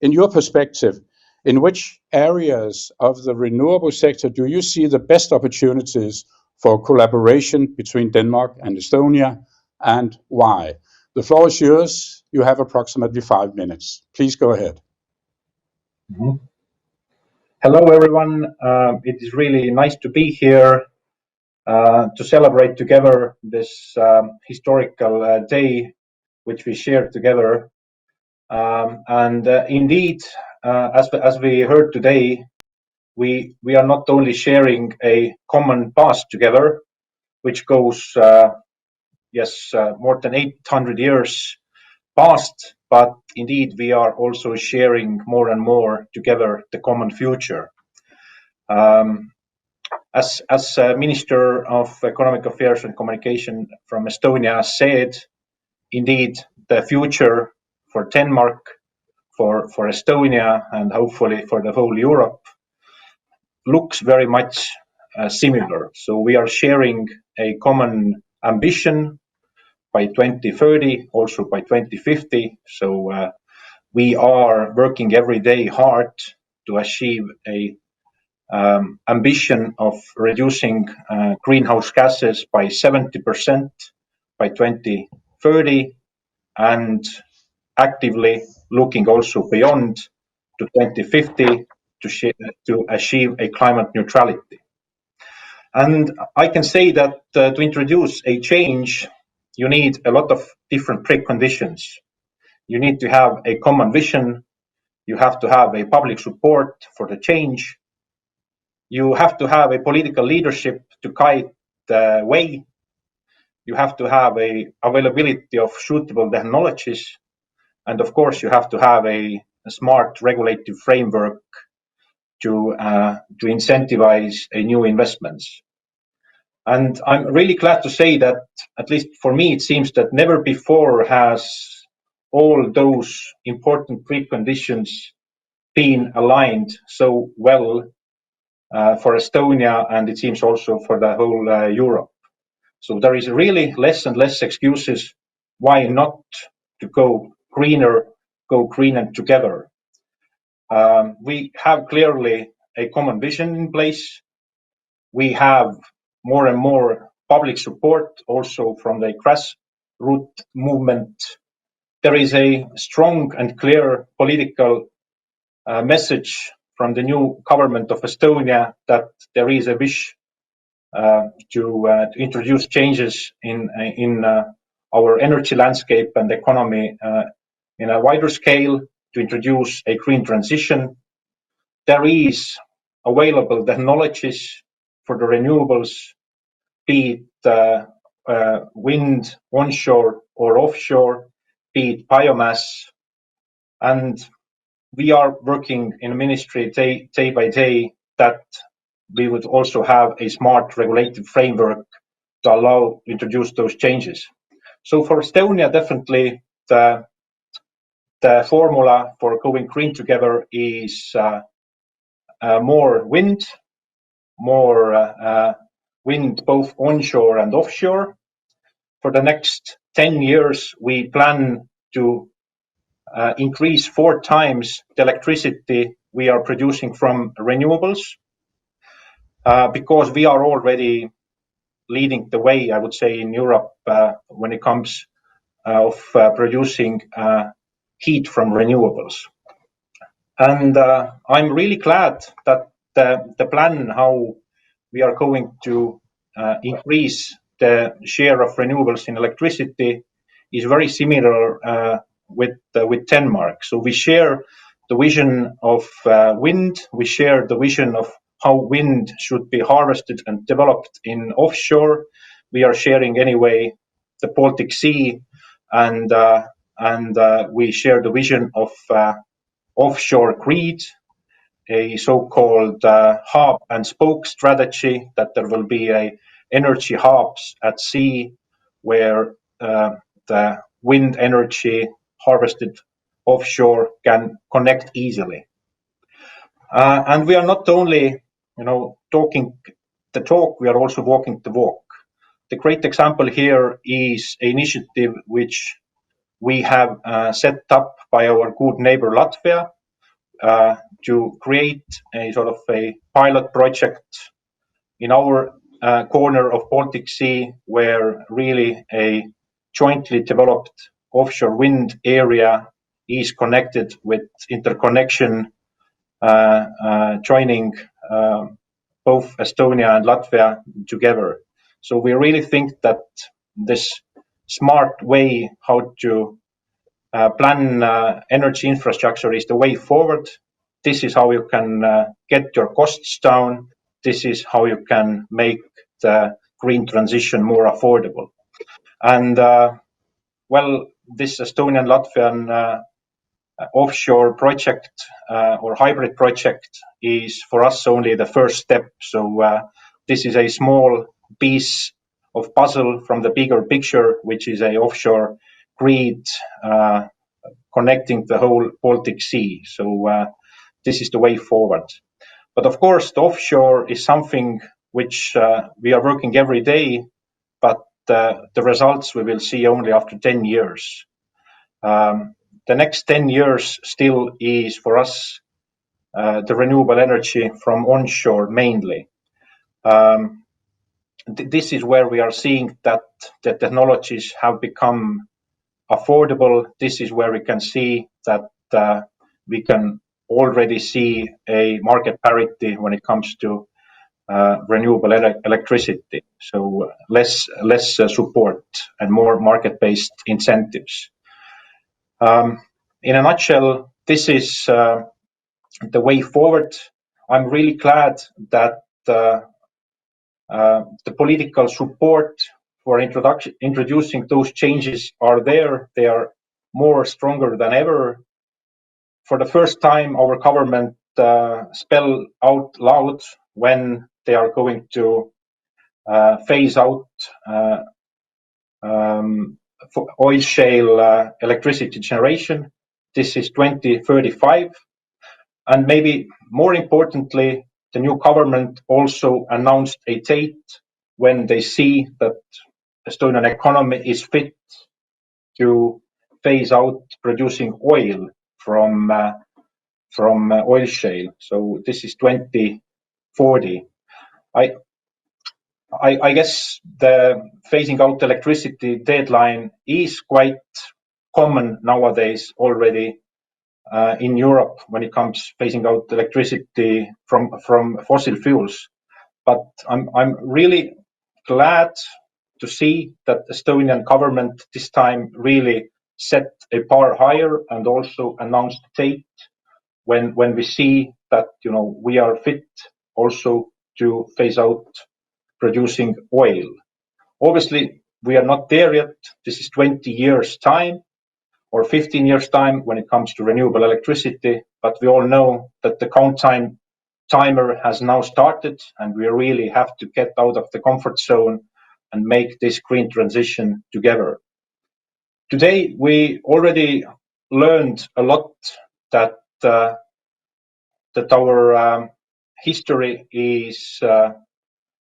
in your perspective, in which areas of the renewable sector do you see the best opportunities for collaboration between Denmark and Estonia, and why? The floor is yours. You have approximately 5 minutes. Please go ahead. Hello, everyone. It is really nice to be here to celebrate together this historical day, which we shared together. Indeed, as we heard today, we are not only sharing a common past together, which goes more than 800 years past, but indeed we are also sharing more and more together the common future. As Minister of Economic Affairs and Communication from Estonia said, indeed the future for Denmark, for Estonia, and hopefully for the whole Europe looks very much similar. So we are sharing a common ambition by 2030, also by 2050. So we are working every day hard to achieve a ambition of reducing greenhouse gases by 70% by 2030, and actively looking also beyond to 2050 to achieve a climate neutrality. And I can say that to introduce a change, you need a lot of different preconditions. You need to have a common vision. You have to have a public support for the change. You have to have a political leadership to guide the way. You have to have a availability of suitable technologies. And of course, you have to have a smart regulative framework to incentivize new investments. And I'm really glad to say that, at least for me, it seems that never before has all those important preconditions been aligned so well for Estonia, and it seems also for the whole Europe. So there is really less and less excuses why not to go greener, go greener together. We have clearly a common vision in place. We have more and more public support also from the grassroots movement. There is a strong and clear political message from the new government of Estonia that there is a wish to introduce changes in our energy landscape and economy in a wider scale, to introduce a green transition. There is available technologies for the renewables, be it wind, onshore or offshore, be it biomass. And we are working in the ministry day by day that we would also have a smart regulative framework to allow introduce those changes. So for Estonia, definitely the formula for going green together is more wind both onshore and offshore. For the next 10 years, we plan to increase 4 times the electricity we are producing from renewables, because we are already leading the way, I would say, in Europe when it comes of producing heat from renewables. And I'm really glad that the plan how we are going to increase the share of renewables in electricity is very similar with Denmark. So we share the vision of wind. We share the vision of how wind should be harvested and developed in offshore. We are sharing anyway the Baltic Sea, and we share the vision of offshore grid, a so-called hub and spoke strategy, that there will be a energy hubs at sea where the wind energy harvested offshore can connect easily. And we are not only, talking the talk, we are also walking the walk. The great example here is an initiative which we have set up by our good neighbor Latvia to create a sort of a pilot project in our corner of Baltic Sea, where really a jointly developed offshore wind area is connected with interconnection, joining both Estonia and Latvia together. So we really think that this smart way how to plan energy infrastructure is the way forward. This is how you can get your costs down. This is how you can make the green transition more affordable. And well, this Estonian Latvian offshore project or hybrid project is for us only the first step. So this is a small piece of puzzle from the bigger picture, which is a offshore grid connecting the whole Baltic Sea. So this is the way forward. But of course, the offshore is something which we are working every day, but the results we will see only after 10 years. The next 10 years still is for us the renewable energy from onshore mainly. This is where we are seeing that the technologies have become affordable. This is where we can see that we can already see a market parity when it comes to renewable electricity. So less support and more market-based incentives. In a nutshell, this is the way forward. I'm really glad that the political support for introducing those changes are there. They are more stronger than ever. For the first time, our government spell out loud when they are going to phase out oil shale electricity generation. This is 2035. And maybe more importantly, the new government also announced a date when they see that Estonian economy is fit to phase out producing oil from oil shale. So this is 2040. I guess the phasing out electricity deadline is quite common nowadays already in Europe when it comes phasing out electricity from fossil fuels. But I'm really glad to see that the Estonian government this time really set a bar higher and also announced a date when we see that we are fit also to phase out producing oil. Obviously, we are not there yet. This is 20 years time or 15 years time when it comes to renewable electricity, but we all know that the timer has now started and we really have to get out of the comfort zone and make this green transition together. Today, we already learned a lot that our history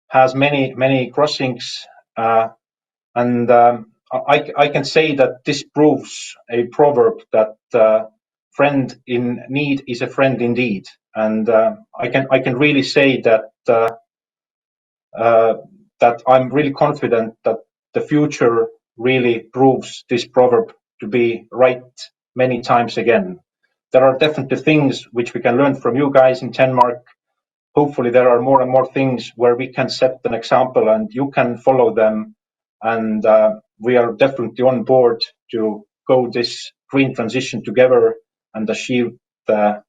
has many crossings, and I can say that this proves a proverb that friend in need is a friend indeed, and I can really say that I'm really confident that the future really proves this proverb to be right many times again. There are definitely things which we can learn from you guys in Denmark. Hopefully there are more and more things where we can set an example and you can follow them. And we are definitely on board to go this green transition together and achieve the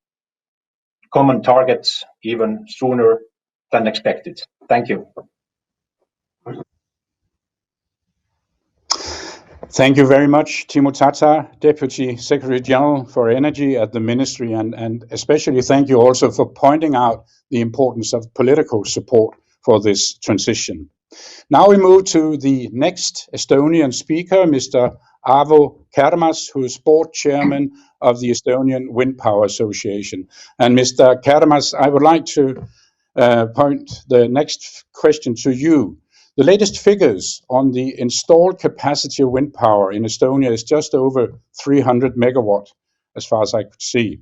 common targets even sooner than expected. Thank you. Thank you very much, Timo Tata, Deputy Secretary General for Energy at the Ministry, and especially thank you also for pointing out the importance of political support for this transition. Now we move to the next Estonian speaker, Mr. Aavo Kärmas, who is board chairman of the Estonian Wind Power Association. And Mr. Kärmas, I would like to point the next question to you. The latest figures on the installed capacity of wind power in Estonia is just over 300 megawatt, as far as I could see.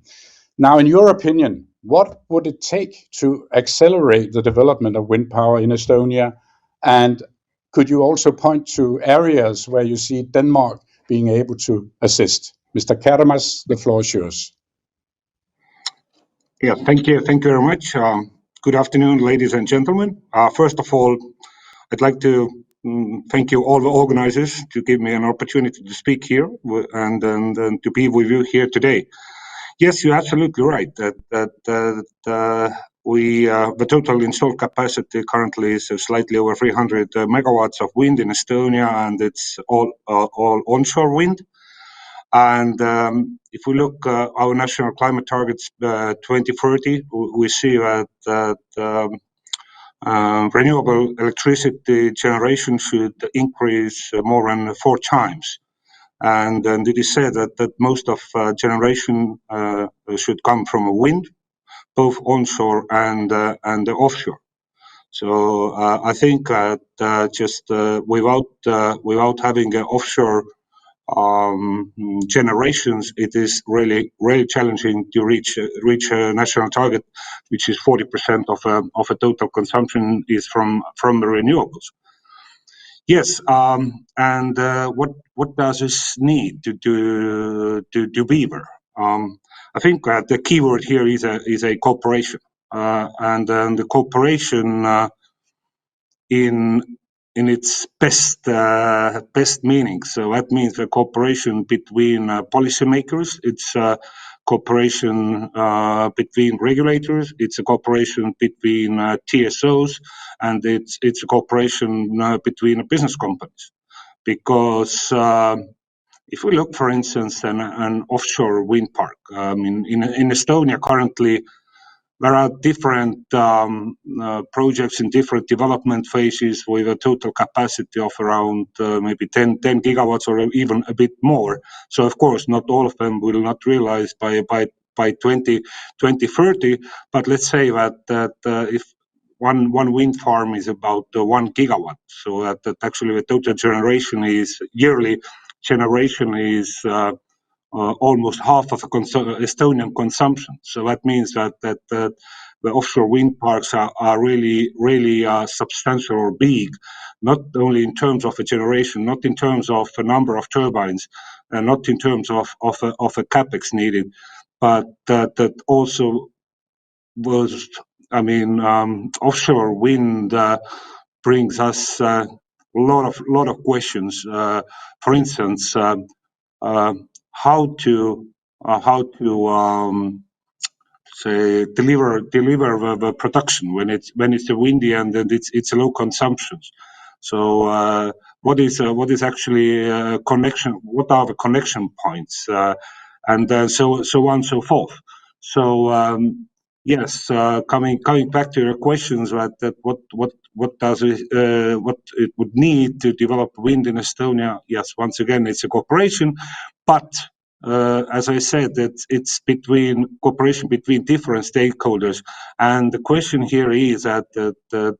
Now, in your opinion, what would it take to accelerate the development of wind power in Estonia? And could you also point to areas where you see Denmark being able to assist? Mr. Karamas, the floor is yours. Yeah, thank you very much. Good afternoon, ladies and gentlemen. First of all, I'd like to thank you all the organizers to give me an opportunity to speak here and to be with you here today. Yes, you're absolutely right that the total installed capacity currently is slightly over 300 megawatts of wind in Estonia, and it's all onshore wind. And if we look our national climate targets 2030, we see that renewable electricity generation should increase more than 4 times. And it is said that most of generation should come from wind, both onshore and offshore. So I think that just without having offshore generations, it is really challenging to reach a national target, which is 40% of a total consumption is from the renewables. Yes, and what does this need to be there? I think the key word here is a cooperation, and the cooperation in its best meaning. So that means a cooperation between policymakers. It's a cooperation between regulators. It's a cooperation between TSOs, and it's a cooperation between business companies. Because if we look, for instance, an offshore wind park, in Estonia currently, there are different projects in different development phases with a total capacity of around maybe 10 gigawatts or even a bit more. So of course, not all of them will not realize by 2030. But let's say that if one wind farm is about 1 gigawatt, so that actually the total generation is yearly generation is almost half of Estonian consumption. So that means that the offshore wind parks are really substantial or big, not only in terms of a generation, not in terms of a number of turbines, and not in terms of a capex needed, but that also was, offshore wind brings us a lot of questions. For instance, how to say deliver the production when it's windy and it's low consumptions. So what is actually connection? What are the connection points? And so on and so forth. So yes, coming back to your questions, that what does what it would need to develop wind in Estonia? Yes, once again, it's a cooperation, but as I said, it's cooperation between different stakeholders, and the question here is that the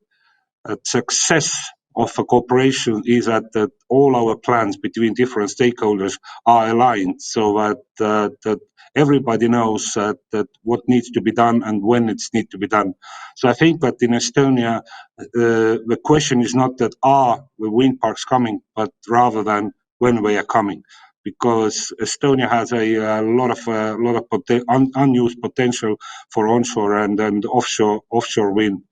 success of a cooperation is that all our plans between different stakeholders are aligned, so that everybody knows that what needs to be done and when it needs to be done. So I think that in Estonia, the question is not that are the wind parks coming, but rather than when they are coming, because Estonia has a lot of unused potential for onshore and offshore wind.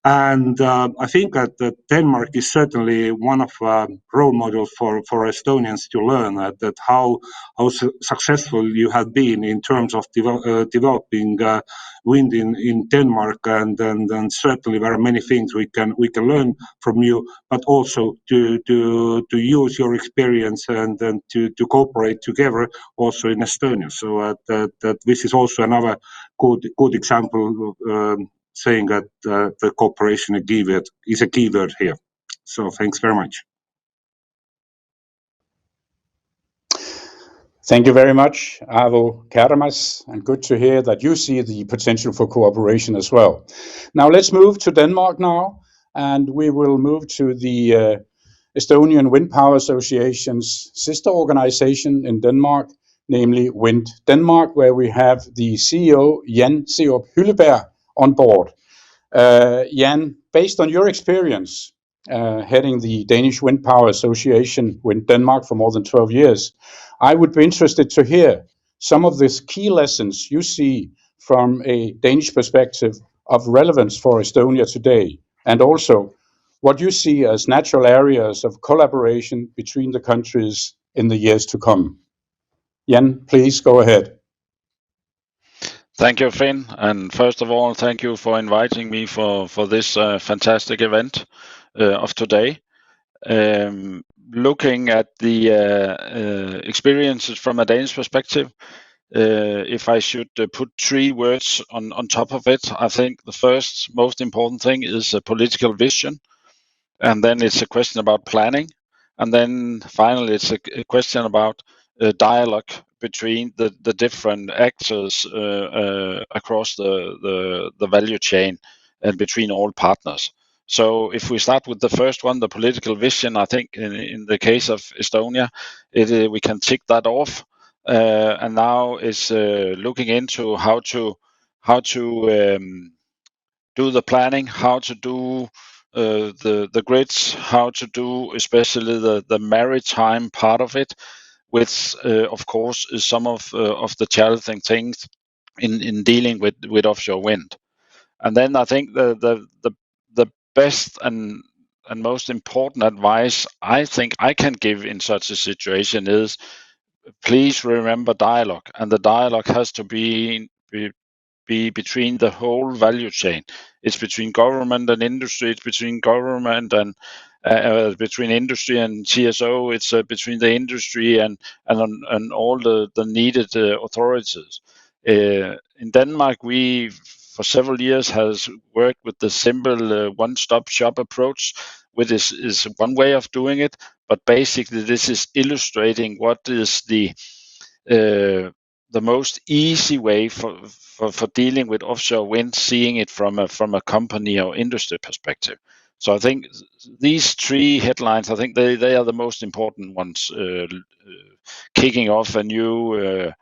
And I think that Denmark is certainly one of role models for Estonians to learn that how successful you have been in terms of developing wind in Denmark, and certainly there are many things we can learn from you, but also to use your experience and to cooperate together also in Estonia. So that this is also another good example. Saying that the cooperation is a key word here. So thanks very much. Thank you very much, Avo Karamas, and good to hear that you see the potential for cooperation as well. Now let's move to Denmark now, and we will move to the Estonian Wind Power Association's sister organization in Denmark, namely Wind Denmark, where we have the CEO, Jan Serup Hylleberg, on board. Jan, based on your experience, heading the Danish Wind Power Association with Denmark for more than 12 years. I would be interested to hear some of the key lessons you see from a Danish perspective of relevance for Estonia today, and also what you see as natural areas of collaboration between the countries in the years to come. Jan, please go ahead. Thank you, Finn. And first of all, thank you for inviting me for this fantastic event of today. Looking at the experiences from a Danish perspective, if I should put 3 words on top of it, I think the first most important thing is a political vision. And then it's a question about planning. And then finally, it's a question about dialogue between the different actors across the value chain and between all partners. So if we start with the first one, the political vision, I think in the case of Estonia, we can tick that off. And now is looking into how to do the planning, how to do the grids, how to do especially the maritime part of it, which of course is some of the challenging things in dealing with offshore wind. And then I think the best and most important advice I think I can give in such a situation is please remember dialogue, and the dialogue has to be between the whole value chain. It's between government and industry. It's between government and between industry and TSO. It's between the industry and all the needed authorities. In Denmark, we for several years has worked with the simple one-stop shop approach, which is one way of doing it. But basically, this is illustrating what is the most easy way for dealing with offshore wind, seeing it from a company or industry perspective. So I think these 3 headlines, I think they are the most important ones, kicking off a new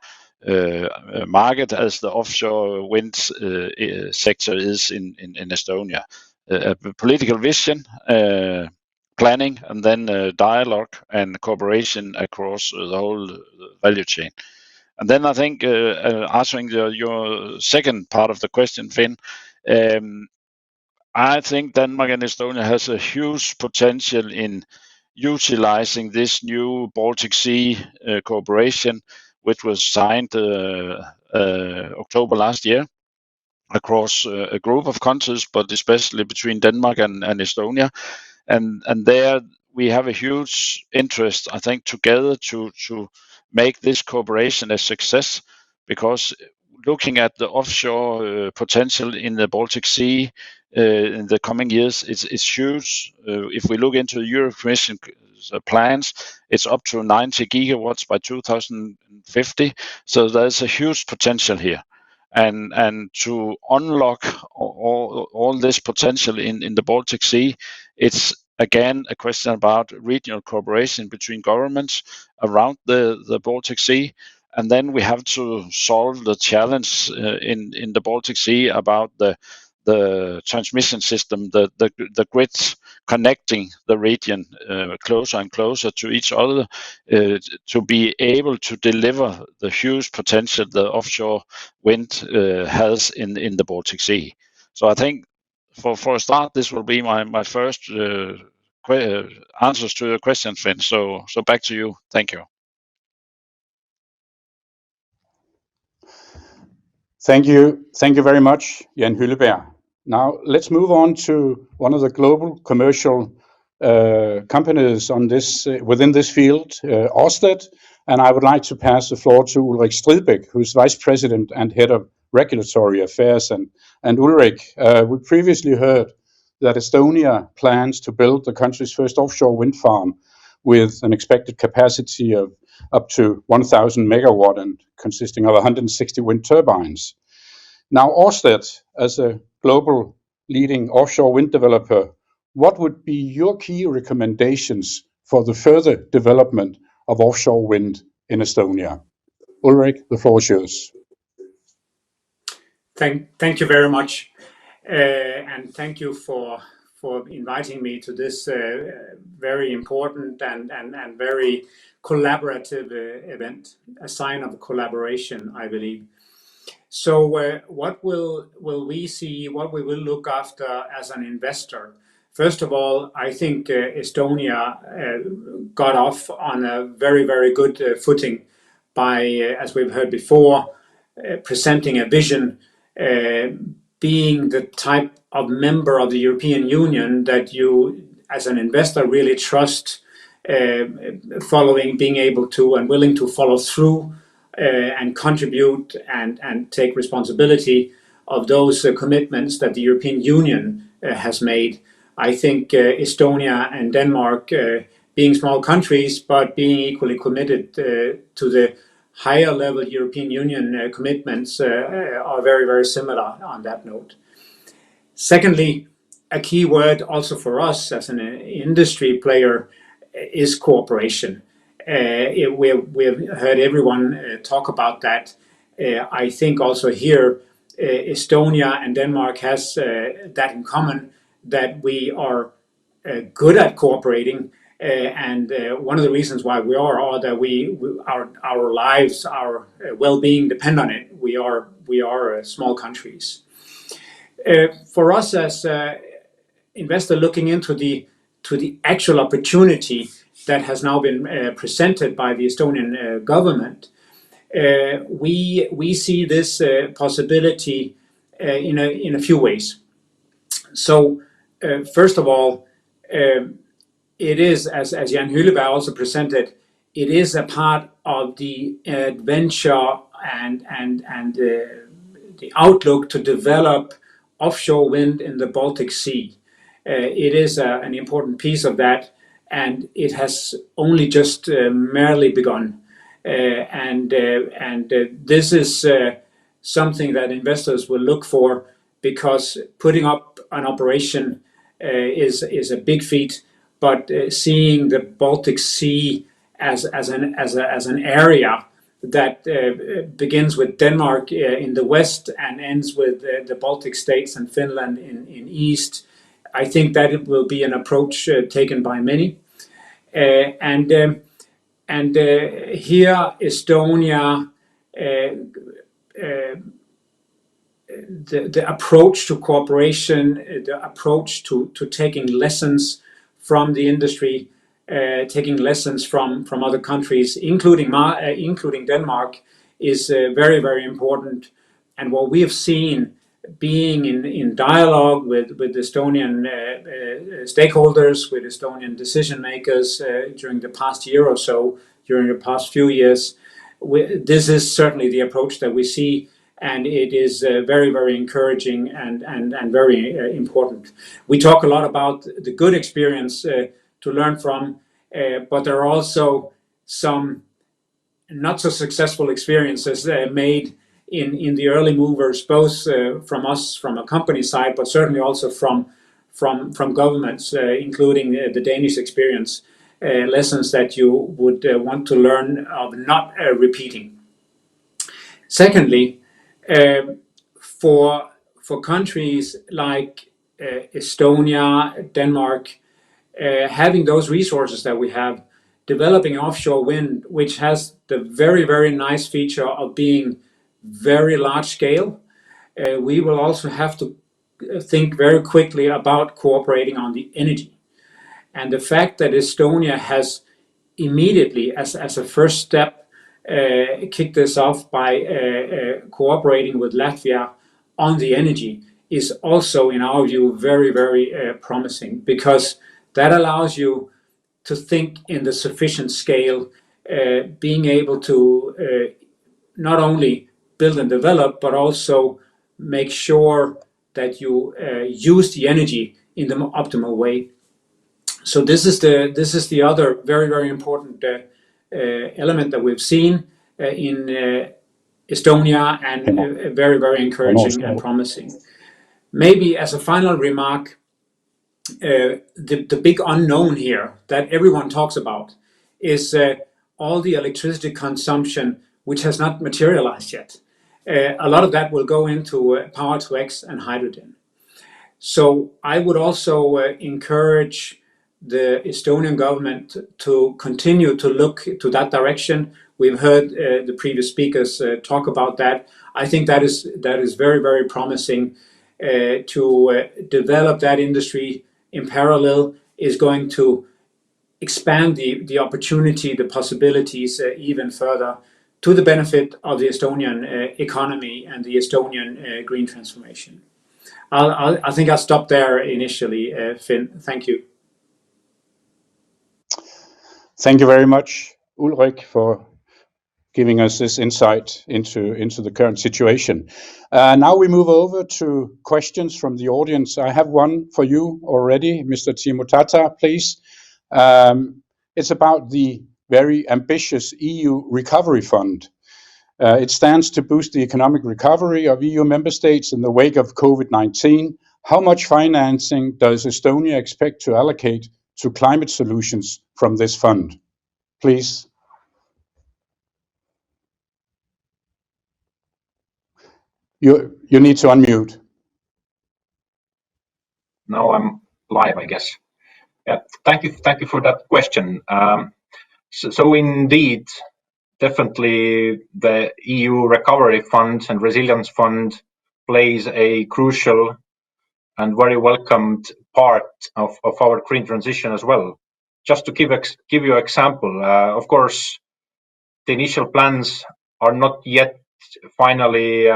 market as the offshore wind sector is in Estonia. Political vision, planning, and then dialogue and cooperation across the whole value chain. And then I think answering your second part of the question, Finn, I think Denmark and Estonia has a huge potential in utilizing this new Baltic Sea cooperation, which was signed October last year across a group of countries, but especially between Denmark and Estonia. And there we have a huge interest, I think, together to make this cooperation a success, because looking at the offshore potential in the Baltic Sea in the coming years, it's huge. If we look into the European Commission plans, it's up to 90 gigawatts by 2050. So there's a huge potential here. And to unlock all this potential in the Baltic Sea, it's again a question about regional cooperation between governments around the Baltic Sea. And then we have to solve the challenge in the Baltic Sea about the transmission system, the grids connecting the region closer and closer to each other to be able to deliver the huge potential the offshore wind has in the Baltic Sea. So I think for a start, this will be my first answers to your question, Finn. So back to you. Thank you. Thank you very much, Jan Hylleberg. Now let's move on to one of the global commercial companies on this within this field, Ørsted, and I would like to pass the floor to Ulrik Stridbæk, who's Vice President and Head of Regulatory Affairs. And Ulrik, we previously heard that Estonia plans to build the country's first offshore wind farm with an expected capacity of up to 1,000 megawatt and consisting of 160 wind turbines. Now, Ørsted, as a global leading offshore wind developer, what would be your key recommendations for the further development of offshore wind in Estonia? Ulrik, the floor is yours. Thank you very much, and thank you for inviting me to this very important and very collaborative event, a sign of collaboration, I believe. So what will we see, what we will look after as an investor? First of all, I think Estonia got off on a very, very good footing by, as we've heard before, presenting a vision, being the type of member of the European Union that you, as an investor, really trust, following, being able to and willing to follow through and contribute and take responsibility of those commitments that the European Union has made. I think Estonia and Denmark, being small countries, but being equally committed to the higher level European Union commitments, are very, very similar on that note. Secondly, a key word also for us as an industry player is cooperation. We've heard everyone talk about that. I think also here, Estonia and Denmark has that in common, that we are good at cooperating, and one of the reasons why we are that our lives, our well-being depend on it. We are small countries. For us as investor looking into the actual opportunity that has now been presented by the Estonian government, we see this possibility in a few ways. So, first of all, it is, as Jan Hylleberg also presented, it is a part of the adventure and the outlook to develop offshore wind in the Baltic Sea. It is an important piece of that, and it has only just merely begun. This is something that investors will look for, because putting up an operation is a big feat, but seeing the Baltic Sea as an area that begins with Denmark in the west and ends with the Baltic states and Finland in east, I think that it will be an approach taken by many. Here, Estonia, the approach to cooperation, the approach to taking lessons from the industry, taking lessons from other countries, including Denmark, is very, very important. And what we have seen, being in dialogue with Estonian stakeholders, with Estonian decision makers during the past year or so, during the past few years, this is certainly the approach that we see, and it is very, very encouraging and very important. We talk a lot about the good experience to learn from, but there are also some not so successful experiences made in the early movers, both from us, from a company side, but certainly also from governments, including the Danish experience, lessons that you would want to learn of not repeating. Secondly, for countries like Estonia, Denmark, having those resources that we have, developing offshore wind, which has the very, very nice feature of being very large scale, we will also have to think very quickly about cooperating on the energy. And the fact that Estonia has immediately, as a first step, kicked this off by cooperating with Latvia on the energy is also, in our view, very, very promising, because that allows you to think in the sufficient scale, being able to not only build and develop, but also make sure that you use the energy in the optimal way. So this is the other very, very important element that we've seen in Estonia, and very, very encouraging and promising. Maybe as a final remark, the big unknown here that everyone talks about is all the electricity consumption which has not materialized yet. A lot of that will go into power to X and hydrogen. So I would also encourage the Estonian government to continue to look to that direction. We've heard the previous speakers talk about that. I think that is very, very promising. To develop that industry in parallel is going to expand the opportunity, the possibilities even further, to the benefit of the Estonian economy and the Estonian green transformation. I think I'll stop there initially, Finn. Thank you. Thank you very much, Ulrik, for giving us this insight into the current situation. Now we move over to questions from the audience. I have one for you already, Mr. Timo Tata, please. It's about the very ambitious EU Recovery Fund. It stands to boost the economic recovery of EU member states in the wake of COVID-19. How much financing does Estonia expect to allocate to climate solutions from this fund? Please. You need to unmute. Now I'm live, I guess. Yeah, thank you for that question. So indeed, definitely the EU Recovery Fund and Resilience Fund plays a crucial and very welcomed part of our green transition as well. Just to give you an example, of course, the initial plans are not yet finally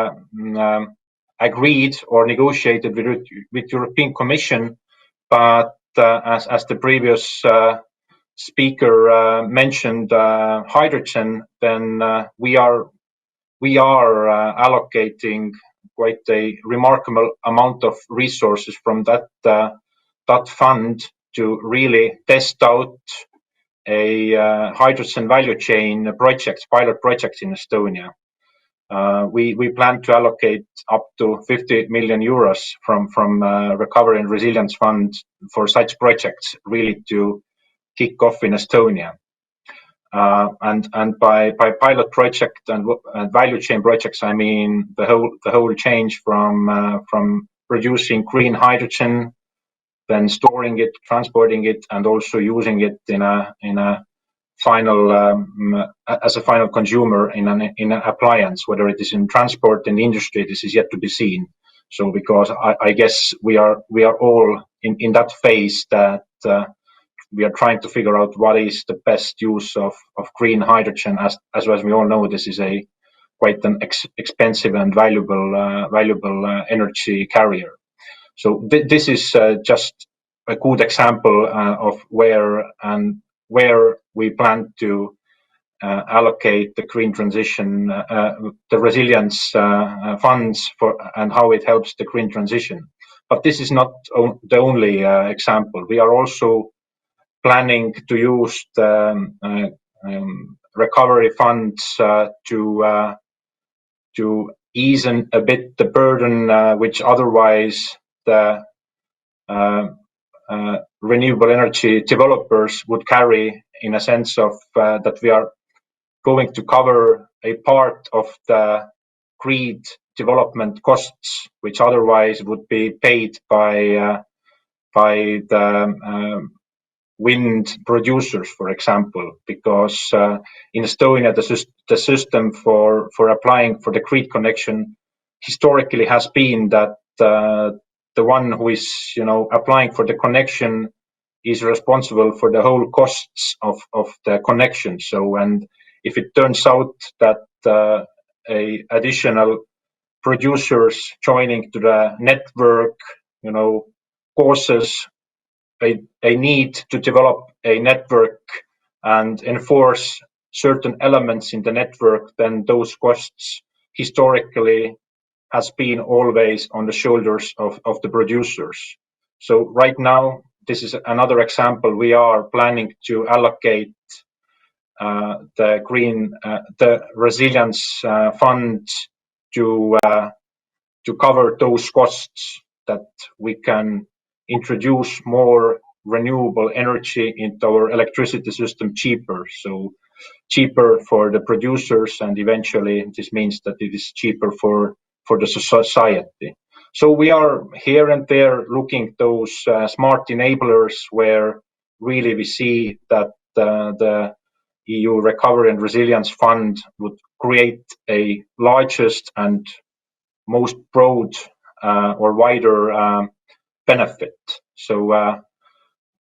agreed or negotiated with European Commission, but as the previous speaker mentioned, hydrogen, then we are allocating quite a remarkable amount of resources from that fund to really test out a hydrogen value chain pilot projects in Estonia. We plan to allocate up to 50 million euros from Recovery and Resilience Fund for such projects, really to kick off in Estonia. And by pilot project and value chain projects, I mean the whole change from producing green hydrogen, then storing it, transporting it, and also using it in a final as a final consumer in an appliance, whether it is in transport and industry. This is yet to be seen. So because I guess we are all in that phase that we are trying to figure out what is the best use of green hydrogen. As we all know, this is a quite an expensive and valuable energy carrier. So this is just a good example of where we plan to allocate the green transition, the resilience funds for, and how it helps the green transition. But this is not the only example. We are also planning to use the recovery funds to ease a bit the burden which otherwise the renewable energy developers would carry, in a sense of that we are going to cover a part of the grid development costs, which otherwise would be paid by the wind producers, for example, because in Estonia the system for applying for the grid connection historically has been that the one who is applying for the connection is responsible for the whole costs of the connection. So, and if it turns out that a additional producers joining to the network, causes a need to develop a network and enforce certain elements in the network, then those costs historically has been always on the shoulders of the producers. So right now, this is another example. We are planning to allocate the resilience fund to cover those costs, that we can introduce more renewable energy into our electricity system cheaper. So cheaper for the producers, and eventually this means that it is cheaper for the society. So we are here and there looking at those smart enablers where really we see that the EU Recovery and Resilience Fund would create a largest and most broad or wider benefit. So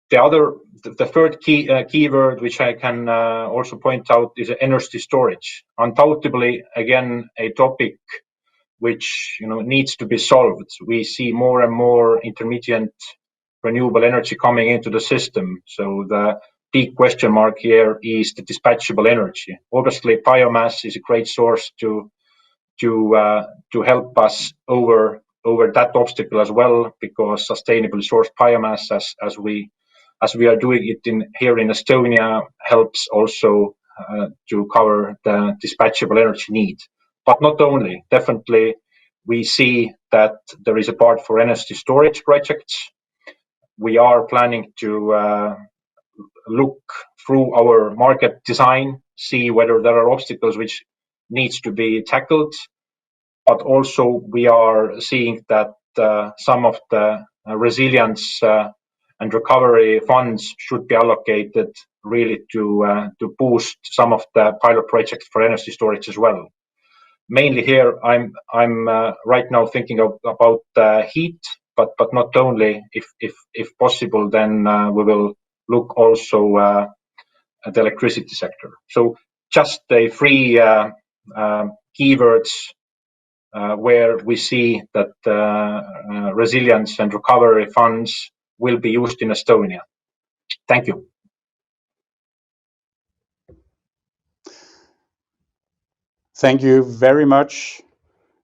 the third keyword which I can also point out is energy storage. Undoubtedly, again, a topic which needs to be solved. We see more and more intermittent renewable energy coming into the system. So the big question mark here is the dispatchable energy. Obviously, biomass is a great source to help us over that obstacle as well, because sustainably sourced biomass, as we are doing it here in Estonia, helps also to cover the dispatchable energy need. But not only, definitely, we see that there is a part for energy storage projects. We are planning to look through our market design, see whether there are obstacles which needs to be tackled. But also we are seeing that some of the resilience and recovery funds should be allocated really to boost some of the pilot projects for energy storage as well. Mainly here, I'm right now thinking about heat, but not only. If possible, then we will look also at the electricity sector. So just the three keywords where we see that resilience and recovery funds will be used in Estonia. Thank you. Thank you very much,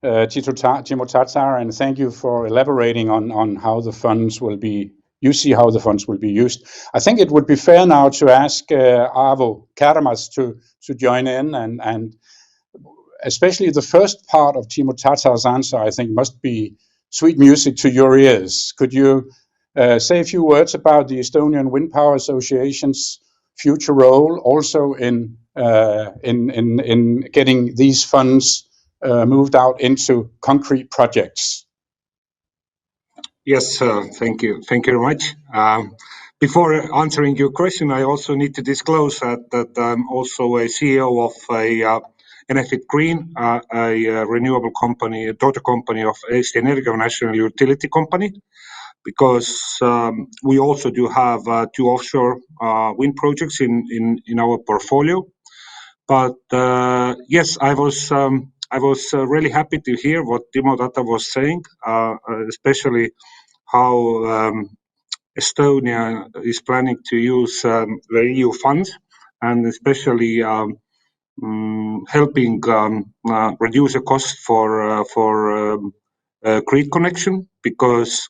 Timo Tatar, and thank you for elaborating on how the funds will be. You see how the funds will be used. I think it would be fair now to ask Arvo Karamas to join in, and especially the first part of Timo Tatar's answer, I think, must be sweet music to your ears. Could you say a few words about the Estonian Wind Power Association's future role, also in getting these funds moved out into concrete projects? Yes, thank you. Thank you very much. Before answering your question, I also need to disclose that I'm also a CEO of a Enefit Green, a renewable company, a daughter company of Eesti Energia, national utility company, because we also do have 2 offshore wind projects in our portfolio. But yes, I was really happy to hear what Timo Tatar was saying, especially how Estonia is planning to use the EU funds, and especially helping reduce the cost for grid connections, because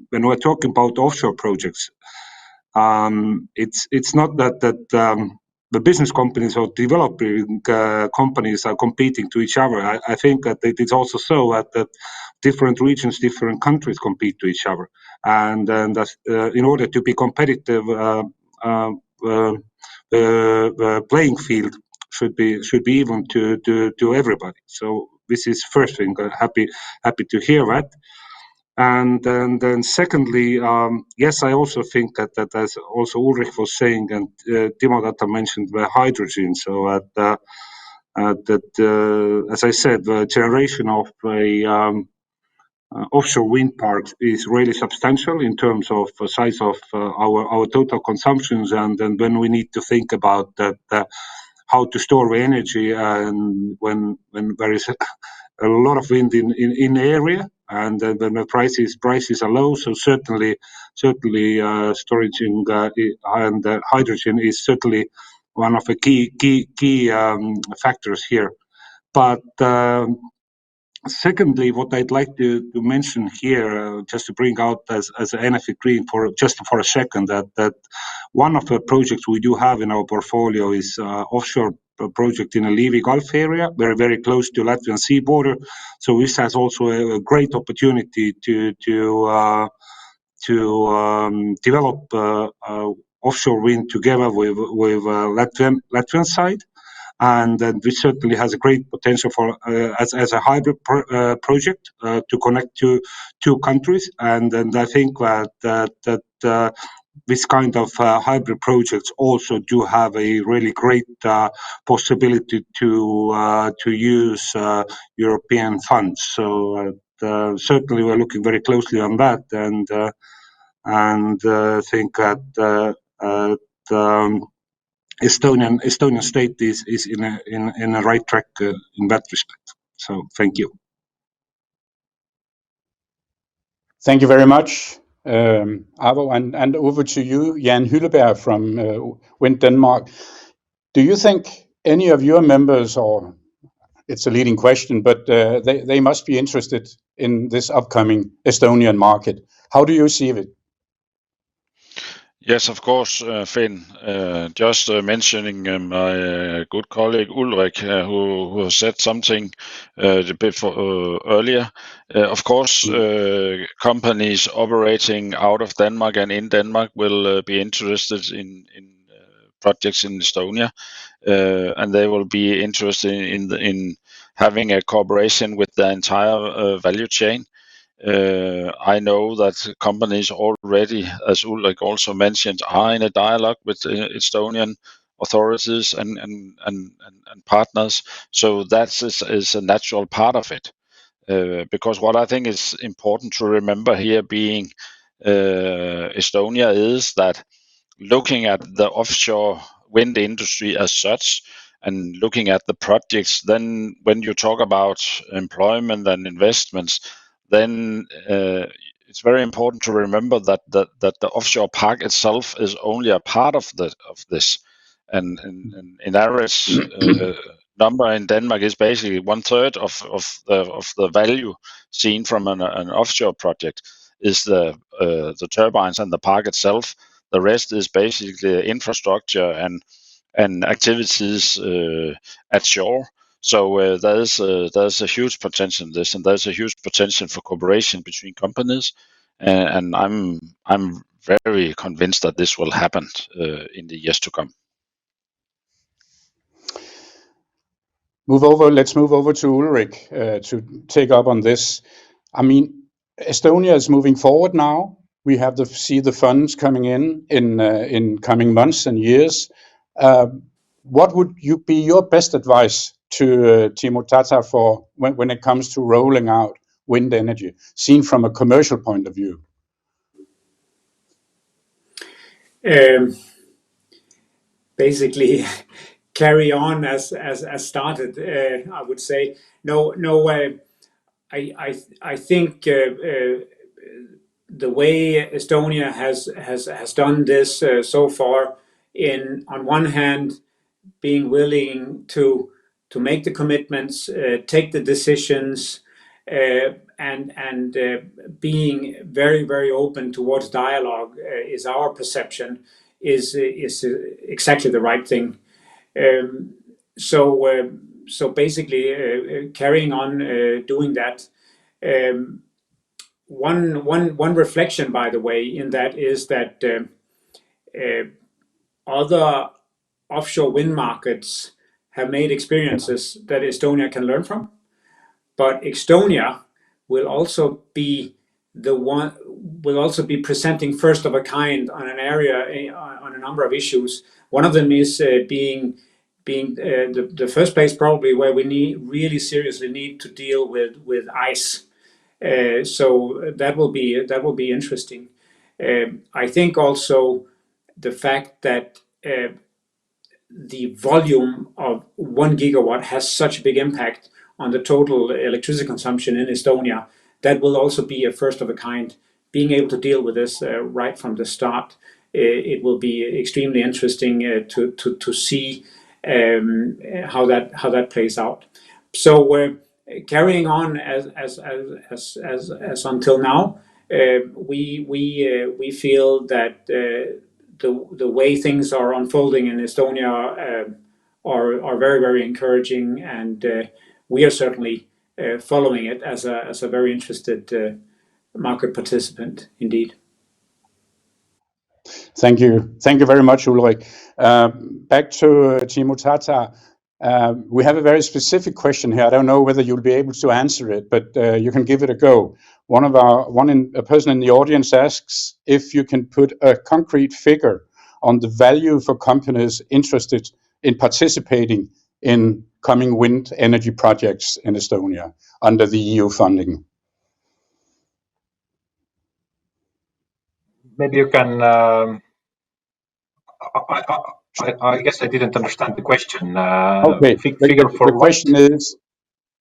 when we're talking about offshore projects, it's not that the business companies or developing companies are competing to each other. I think that it is also so that different regions, different countries compete to each other, and in order to be competitive, the playing field should be even to everybody. So this is first thing. Happy to hear that. And then secondly, yes, I also think that as also Ulrich was saying, and Timo Tatar mentioned the hydrogen. So that as I said, the generation of a offshore wind parks is really substantial in terms of the size of our total consumptions, and then when we need to think about that how to store the energy, and when there is a lot of wind in the area, and then the prices are low. So certainly storage and hydrogen is certainly one of the key factors here. But secondly, what I'd like to mention here, just to bring out as an Enefit Green for a second, that one of the projects we do have in our portfolio is offshore project in a Liivi Gulf area, very close to Latvian sea border. So this has also a great opportunity to develop offshore wind together with Latvian side. and this certainly has a great potential for as a hybrid project to connect two countries. And I think that this kind of hybrid projects also do have a really great possibility to use European funds. So certainly we're looking very closely on that, and think that the Estonian state is in a right track in that respect. So thank you. Thank you very much, Avo, and over to you, Jan Hylleberg from Wind Denmark. Do you think any of your members, or it's a leading question, but they must be interested in this upcoming Estonian market? How do you see it? Yes, of course, Finn. Just mentioning my good colleague Ulrik, who said something a bit earlier. Of course, companies operating out of Denmark and in Denmark will be interested in projects in Estonia, and they will be interested in having a cooperation with the entire value chain. I know that companies already, as Ulrik also mentioned, are in a dialogue with Estonian authorities and partners. So that is a natural part of it. Because what I think is important to remember here being Estonia is that looking at the offshore wind industry as such, and looking at the projects, then when you talk about employment and investments, then it's very important to remember that the offshore park itself is only a part of this, and in average number in Denmark is basically 1/3 of the value seen from an offshore project is the turbines and the park itself. The rest is basically infrastructure and activities at shore. So there's a huge potential in this, and there's a huge potential for cooperation between companies, and I'm very convinced that this will happen in the years to come. Let's move over to Ulrik to take up on this. I mean, Estonia is moving forward now. We have to see the funds coming in coming months and years. What would be your best advice to Timo Tata for when it comes to rolling out wind energy, seen from a commercial point of view? Basically, carry on as started. I would say no. I think the way Estonia has done this so far, on one hand, being willing to make the commitments, take the decisions, and being very, very open towards dialogue is our perception is exactly the right thing. So basically, carrying on doing that. One reflection, by the way, in that is that other offshore wind markets have made experiences that Estonia can learn from, but Estonia will also be presenting first of a kind on an area on a number of issues. One of them is being the first place probably where we really seriously need to deal with ice. So that will be interesting. I think also the fact that the volume of 1 gigawatt has such a big impact on the total electricity consumption in Estonia, that will also be a first of a kind. Being able to deal with this right from the start, it will be extremely interesting to see how that plays out. So carrying on as until now, we feel that the way things are unfolding in Estonia are very, very encouraging, and we are certainly following it as a very interested market participant indeed. Thank you very much, Ulrik. Back to Timo Tata. We have a very specific question here. I don't know whether you'll be able to answer it, but you can give it a go. A person in the audience asks if you can put a concrete figure on the value for companies interested in participating in coming wind energy projects in Estonia under the EU funding. Maybe you can. I guess I didn't understand the question. Okay. Figure for the what? question is,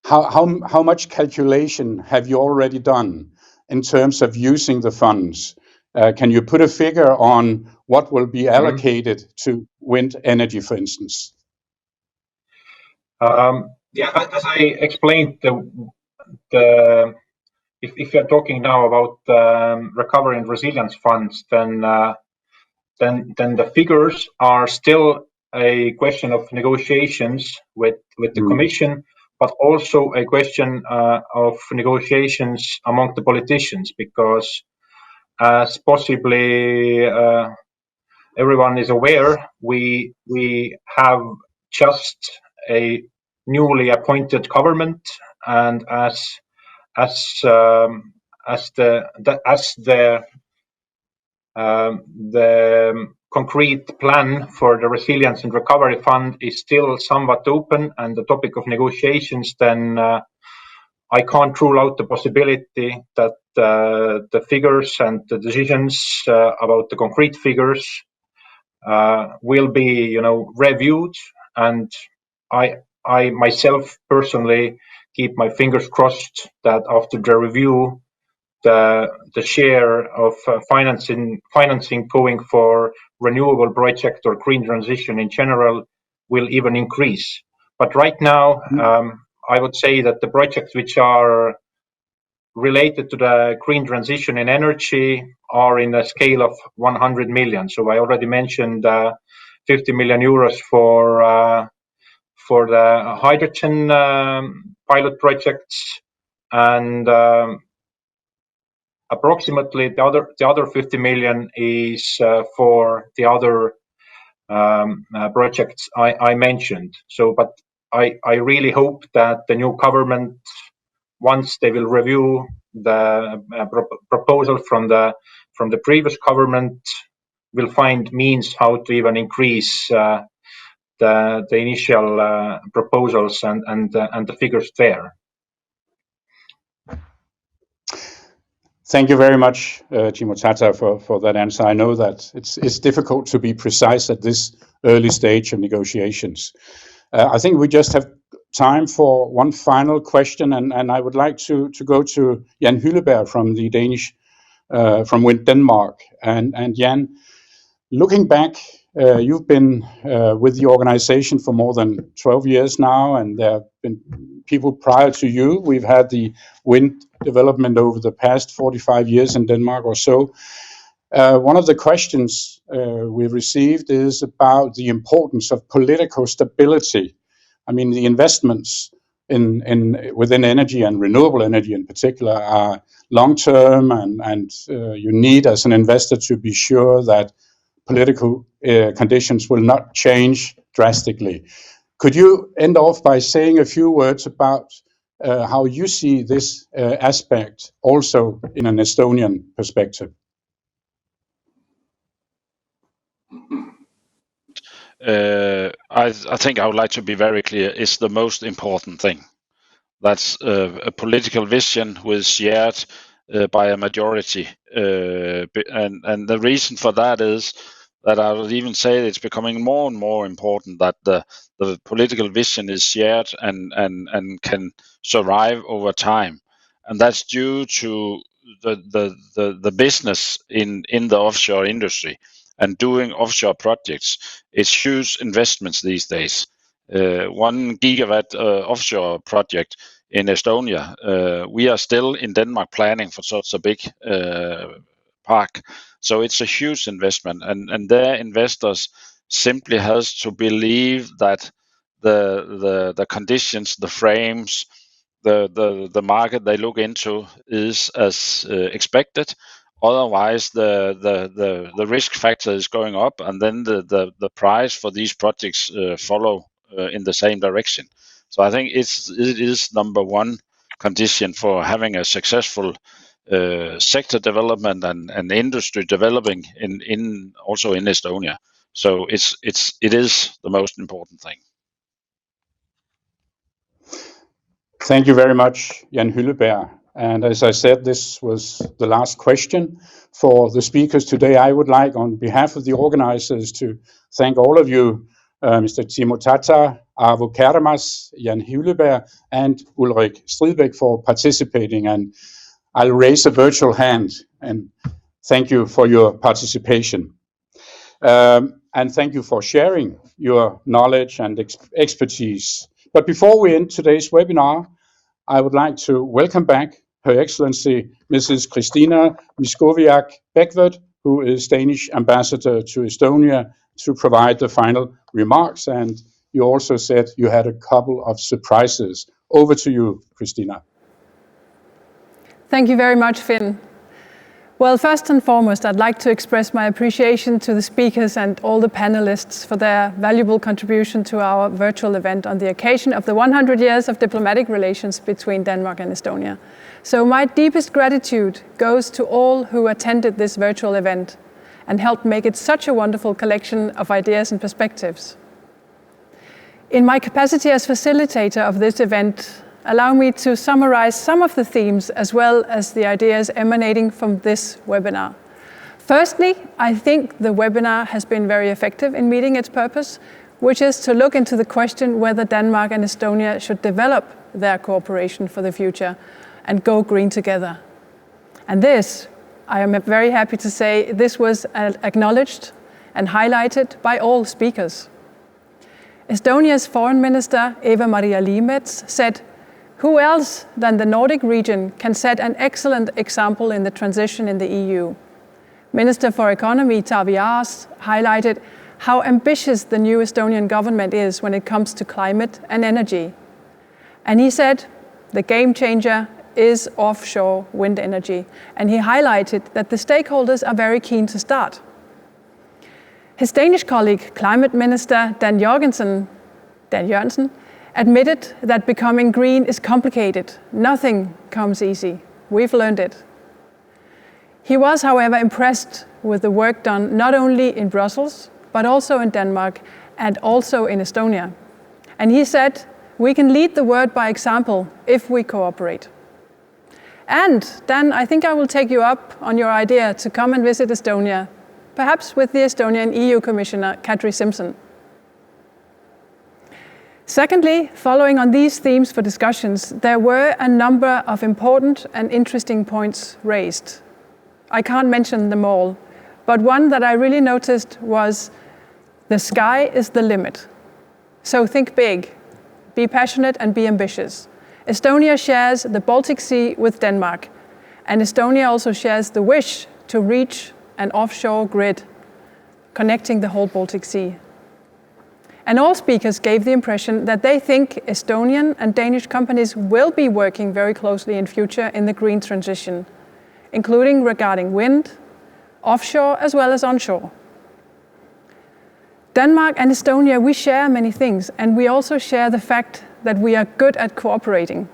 how much calculation have you already done in terms of using the funds? Can you put a figure on what will be allocated to wind energy, for instance? Yeah, as I explained, if you're talking now about recovery and resilience funds, then the figures are still a question of negotiations with the Commission, but also a question of negotiations among the politicians, because as possibly everyone is aware, we have just a newly appointed government, and as the concrete plan for the resilience and recovery fund is still somewhat open and the topic of negotiations, then I can't rule out the possibility that the figures and the decisions about the concrete figures will be, reviewed. And I myself personally keep my fingers crossed that after the review, the share of financing going for renewable project or green transition in general will even increase. But right now, I would say that the projects which are related to the green transition in energy are in a scale of 100 million. So I already mentioned 50 million euros for the hydrogen pilot projects, and approximately the other 50 million is for the other projects I mentioned. So, but I really hope that the new government, once they will review the proposal from the previous government, will find means how to even increase the initial proposals and the figures there. Thank you very much, Timo Tata, for that answer. I know that it's difficult to be precise at this early stage of negotiations. I think we just have time for one final question, and I would like to go to Jan Hylleberg from the from Wind Denmark. And Jan, looking back, you've been with the organization for more than 12 years now, and there have been people prior to you. We've had the wind development over the past 45 years in Denmark or so. One of the questions we've received is about the importance of political stability. I mean, the investments within energy and renewable energy in particular are long-term, and you need as an investor to be sure that political conditions will not change drastically. Could you end off by saying a few words about how you see this aspect also in an Estonian perspective? I think I would like to be very clear. It's the most important thing. That's a political vision with shared by a majority, and the reason for that is that I would even say it's becoming more and more important that the political vision is shared and can survive over time, and that's due to the business in the offshore industry and doing offshore projects. It's huge investments these days. 1 gigawatt offshore project in Estonia. We are still in Denmark planning for such a big park. So it's a huge investment, and their investors simply has to believe that the conditions, the frames, the market they look into is as expected. Otherwise, the risk factor is going up, and then the price for these projects follow in the same direction. So I think it is number one condition for having a successful sector development and industry developing also in Estonia. So it is the most important thing. Thank you very much, Jan Hylleberg. And as I said, this was the last question for the speakers today. I would like, on behalf of the organizers, to thank all of you, Mr. Timo Tata, Arvo Kermas, Jan Hylleberg, and Ulrik Stridbæk for participating. And I'll raise a virtual hand and thank you for your participation. And thank you for sharing your knowledge and expertise. But before we end today's webinar, I would like to welcome back Her Excellency Mrs. Christina Miskowiak-Beckwodt, who is Danish Ambassador to Estonia, to provide the final remarks. And you also said you had a couple of surprises. Over to you, Christina. Thank you very much, Finn. Well, first and foremost, I'd like to express my appreciation to the speakers and all the panelists for their valuable contribution to our virtual event on the occasion of the 100 years of diplomatic relations between Denmark and Estonia. So my deepest gratitude goes to all who attended this virtual event and helped make it such a wonderful collection of ideas and perspectives. In my capacity as facilitator of this event, allow me to summarize some of the themes as well as the ideas emanating from this webinar. Firstly, I think the webinar has been very effective in meeting its purpose, which is to look into the question whether Denmark and Estonia should develop their cooperation for the future and go green together. And this, I am very happy to say, this was acknowledged and highlighted by all speakers. Estonia's Foreign Minister, Eva-Maria Liimets, said, "Who else than the Nordic region can set an excellent example in the transition in the EU?" Minister for Economy, Taavi Aas, highlighted how ambitious the new Estonian government is when it comes to climate and energy. And he said the game changer is offshore wind energy. And he highlighted that the stakeholders are very keen to start. His Danish colleague, Climate Minister Dan Jørgensen, admitted that becoming green is complicated. Nothing comes easy. We've learned it. He was, however, impressed with the work done not only in Brussels, but also in Denmark and also in Estonia. And he said, we can lead the world by example if we cooperate. And Dan, I think I will take you up on your idea to come and visit Estonia, perhaps with the Estonian EU Commissioner, Kadri Simson. Secondly, following on these themes for discussions, there were a number of important and interesting points raised. I can't mention them all, but one that I really noticed was the sky is the limit. So think big, be passionate and be ambitious. Estonia shares the Baltic Sea with Denmark, and Estonia also shares the wish to reach an offshore grid connecting the whole Baltic Sea. And all speakers gave the impression that they think Estonian and Danish companies will be working very closely in future in the green transition, including regarding wind, offshore as well as onshore. Denmark and Estonia, we share many things, and we also share the fact that we are good at cooperating.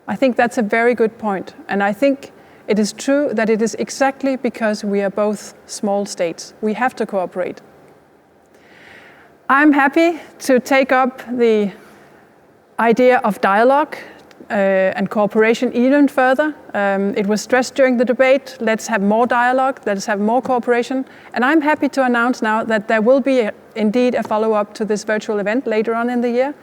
I think that's a very good point, and I think it is true that it is exactly because we are both small states. We have to cooperate. I'm happy to take up the idea of dialogue and cooperation even further. It was stressed during the debate, let's have more dialogue, let's have more cooperation. And I'm happy to announce now that there will be indeed a follow-up to this virtual event later on in the year.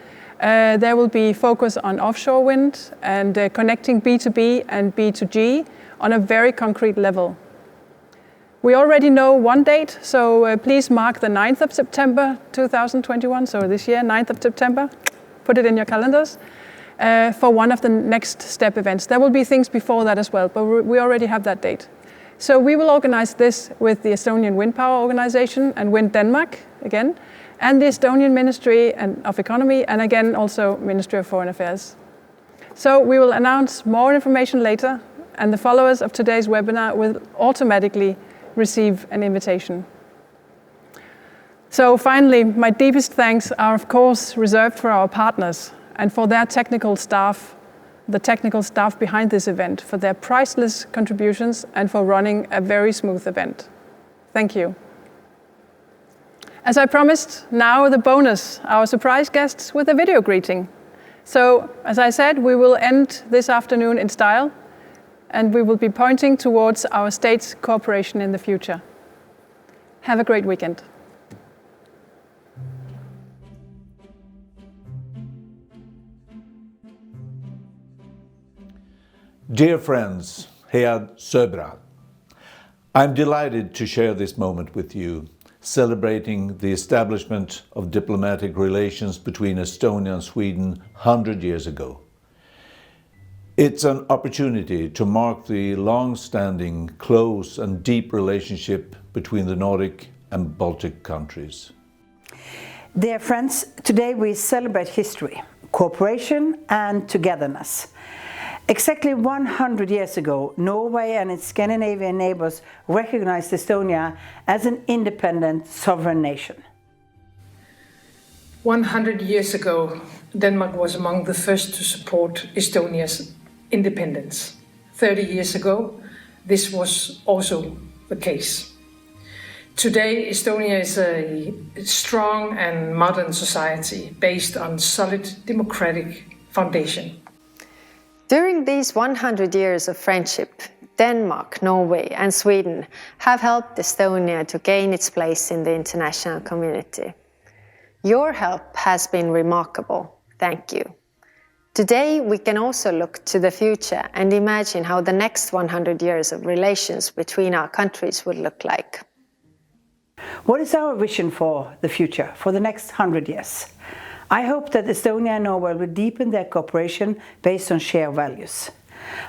There will be focus on offshore wind and connecting B2B and B2G on a very concrete level. We already know one date, so please mark the 9th of September 2021, so this year, 9th of September, put it in your calendars, for one of the next step events. There will be things before that as well, but we already have that date. So we will organize this with the Estonian Wind Power Organization and Wind Denmark, again, and the Estonian Ministry of Economy, and again, also Ministry of Foreign Affairs. So we will announce more information later, and the followers of today's webinar will automatically receive an invitation. So finally, my deepest thanks are of course reserved for our partners and for their technical staff, the technical staff behind this event, for their priceless contributions and for running a very smooth event. Thank you. As I promised, now the bonus, our surprise guests with a video greeting. So, as I said, we will end this afternoon in style, and we will be pointing towards our state's cooperation in the future. Have a great weekend. Dear friends, Head Söbra, I'm delighted to share this moment with you, celebrating the establishment of diplomatic relations between Estonia and Sweden 100 years ago. It's an opportunity to mark the long-standing, close and deep relationship between the Nordic and Baltic countries. Dear friends, today we celebrate history, cooperation and togetherness. Exactly 100 years ago, Norway and its Scandinavian neighbors recognized Estonia as an independent, sovereign nation. 100 years ago, Denmark was among the first to support Estonia's independence. 30 years ago, this was also the case. Today, Estonia is a strong and modern society based on solid democratic foundation. During these 100 years of friendship, Denmark, Norway and Sweden have helped Estonia to gain its place in the international community. Your help has been remarkable. Thank you. Today we can also look to the future and imagine how the next 100 years of relations between our countries would look like. What is our vision for the future, for the next 100 years? I hope that Estonia and Norway will deepen their cooperation based on shared values.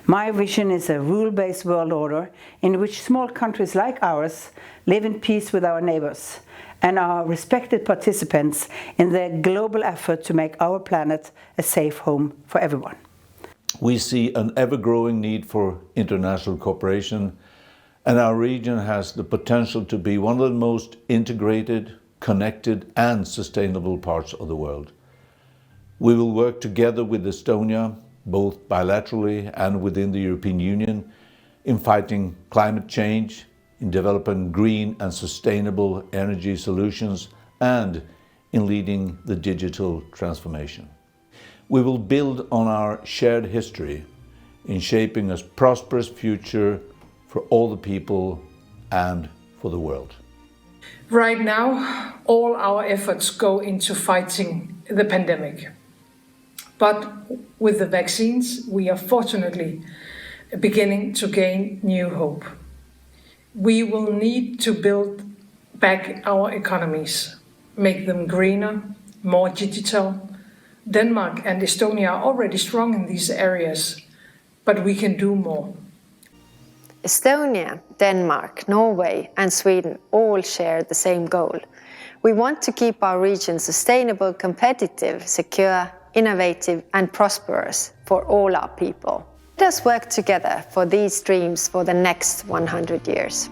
My vision is a rule-based world order in which small countries like ours live in peace with our neighbors and are respected participants in the global effort to make our planet a safe home for everyone. We see an ever-growing need for international cooperation, and our region has the potential to be one of the most integrated, connected and sustainable parts of the world. We will work together with Estonia, both bilaterally and within the European Union, in fighting climate change, in developing green and sustainable energy solutions, and in leading the digital transformation. We will build on our shared history in shaping a prosperous future for all the people and for the world. Right now, all our efforts go into fighting the pandemic. But with the vaccines, we are fortunately beginning to gain new hope. We will need to build back our economies, make them greener, more digital. Denmark and Estonia are already strong in these areas, but we can do more. Estonia, Denmark, Norway and Sweden all share the same goal. We want to keep our region sustainable, competitive, secure, innovative and prosperous for all our people. Let us work together for these dreams for the next 100 years.